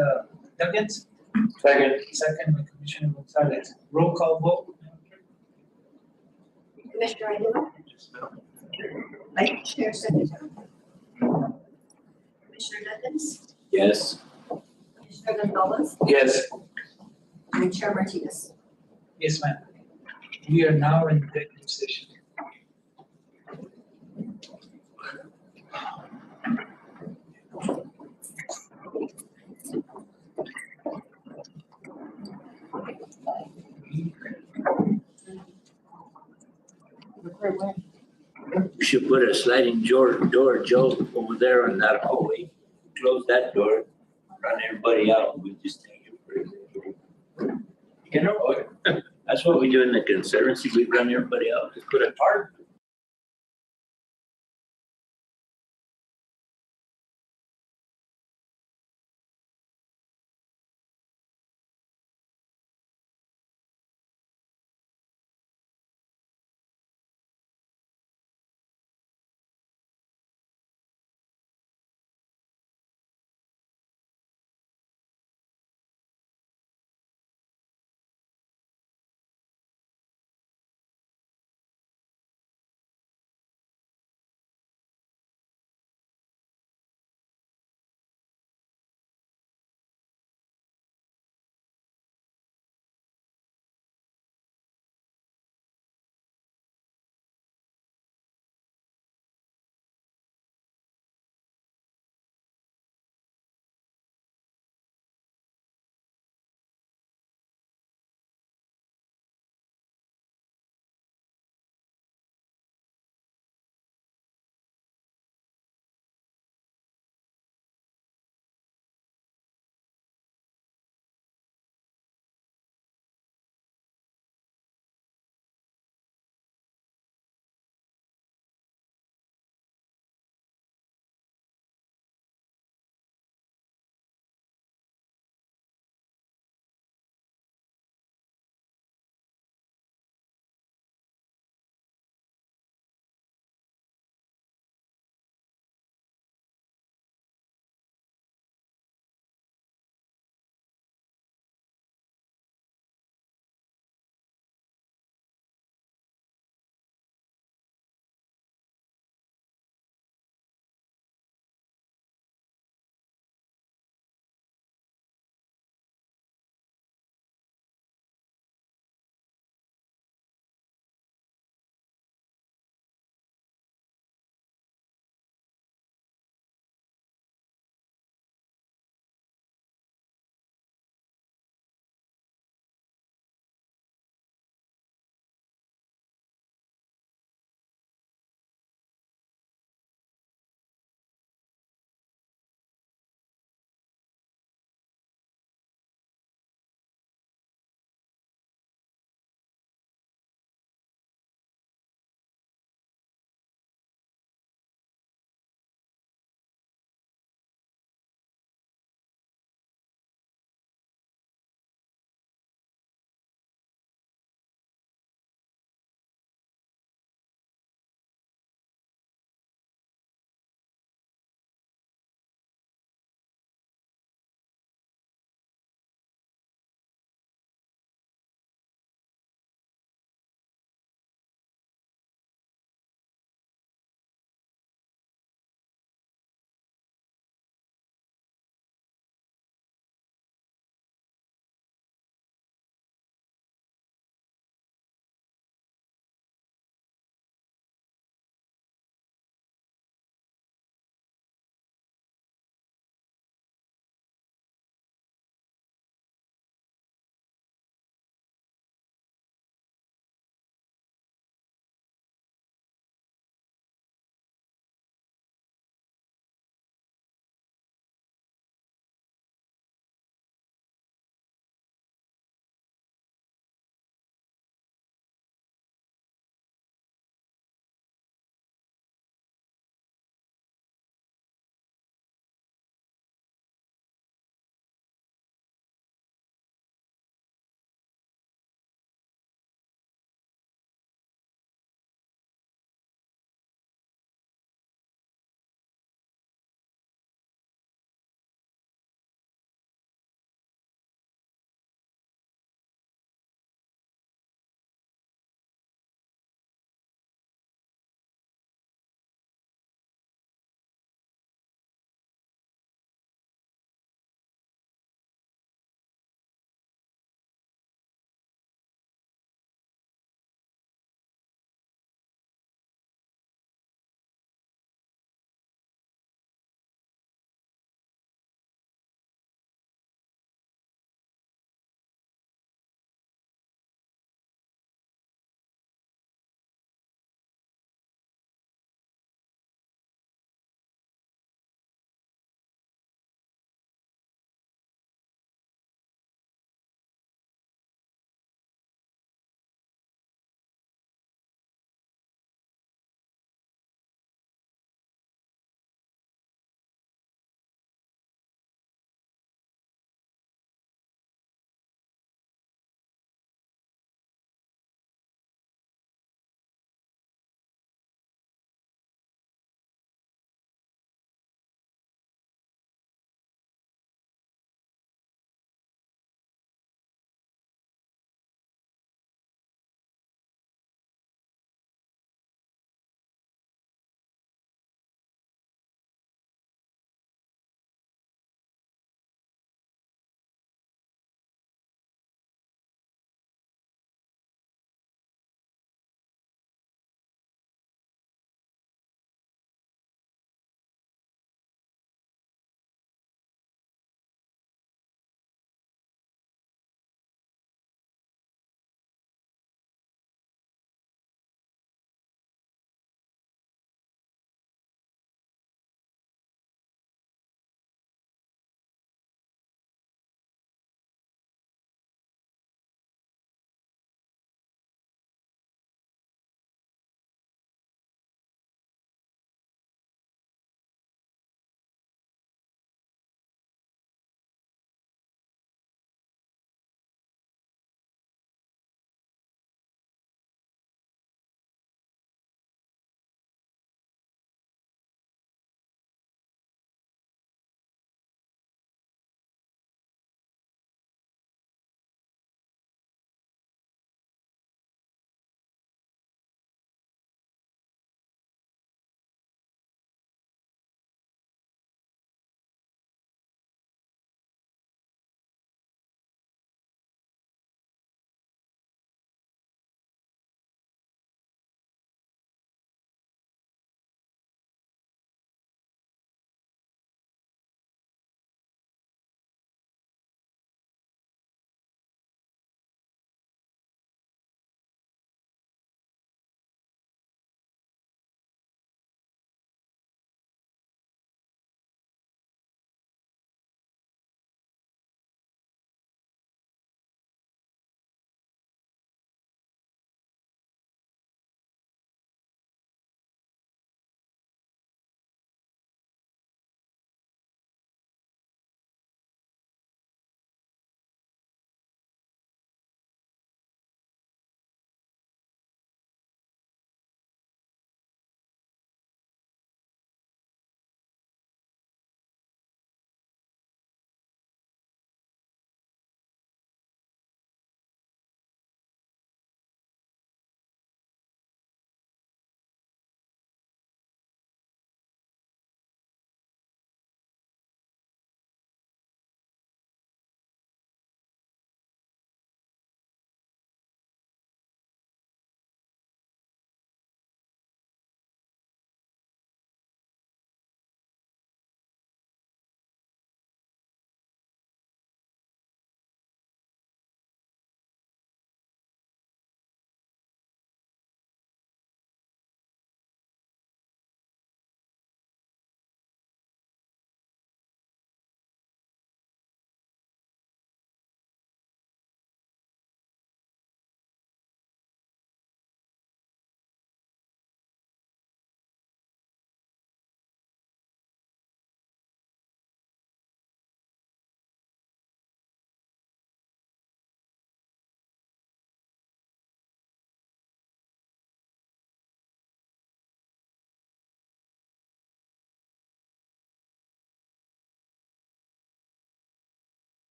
Duggins, Second. second by Commissioner Gonzalez. Roll call vote. Commissioner Aguilar, Vice Chair Secretary. Commissioner Duggins, Yes. Commissioner Gonzalez, Yes. and Chair Martinez. Yes, ma'am. We are now in executive session. We should put a sliding door, Joe, over there on that hallway. Close that door, run everybody out. We just take it for executive. You know, that's what we do in the conservancy. We run everybody out. Just put a tarp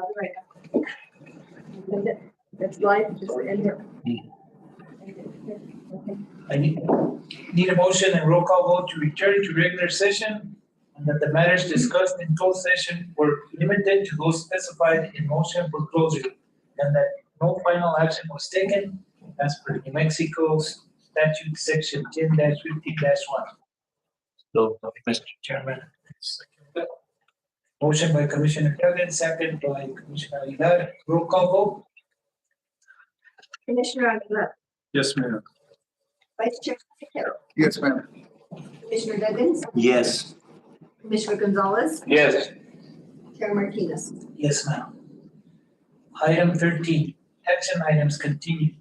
All right. That's live, just end it. I need a motion and roll call vote to return to regular session, and that the matters discussed in closed session were limited to those specified in motion for closure, and that no final action was taken as per New Mexico's statute section 10-15-1. So, Mr. Chairman. Motion by Commissioner Duggan, second by Commissioner Aguilar. Roll call vote. Commissioner Aguilar, Yes, ma'am. Vice Chair Quintero, Yes, ma'am. Commissioner Duggins, Yes. Commissioner Gonzalez, Yes. Chair Martinez. Yes, ma'am. Item 13, action items continued.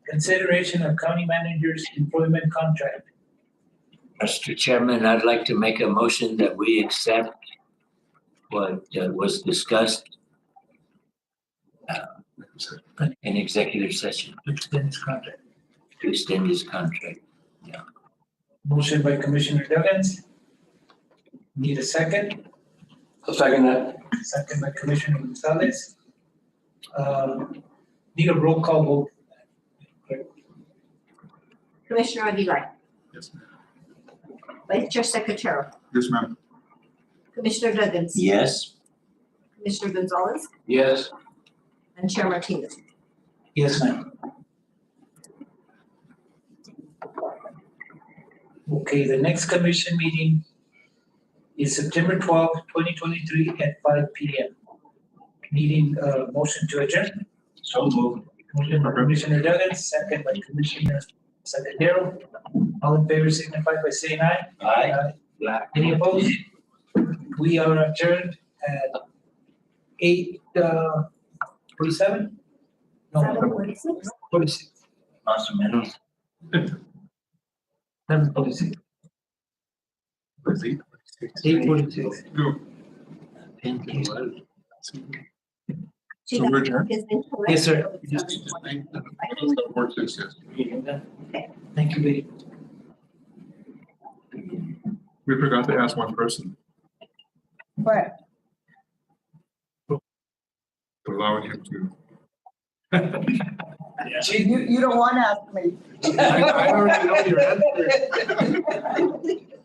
Consideration of county manager's employment contract. Mr. Chairman, I'd like to make a motion that we accept what was discussed in executive session To extend his contract. to extend his contract. Motion by Commissioner Duggins. Need a second? I'll second that. Second by Commissioner Gonzalez. Need a roll call vote. Commissioner Aguilar, Yes, ma'am. Vice Chair Secretary, Yes, ma'am. Commissioner Duggins, Yes. Commissioner Gonzalez, Yes. and Chair Martinez. Yes, ma'am. Okay, the next commission meeting is September 12th, 2023 at 5 p.m. Needing a motion to adjourn. So moved. Motion by Commissioner Duggins, second by Commissioner Secretary. All in favor signify by saying aye. Aye. Any opposed? We are adjourned at 8:47? No, 7:46. 46. Más o menos. 7:46. 8:46. She So got we're adjourned? his incorrect. Yes, sir. Work this, yes. Thank you, Betty. We forgot to ask one person, What? allowing him to. She- You don't want to ask me. I already know your answer.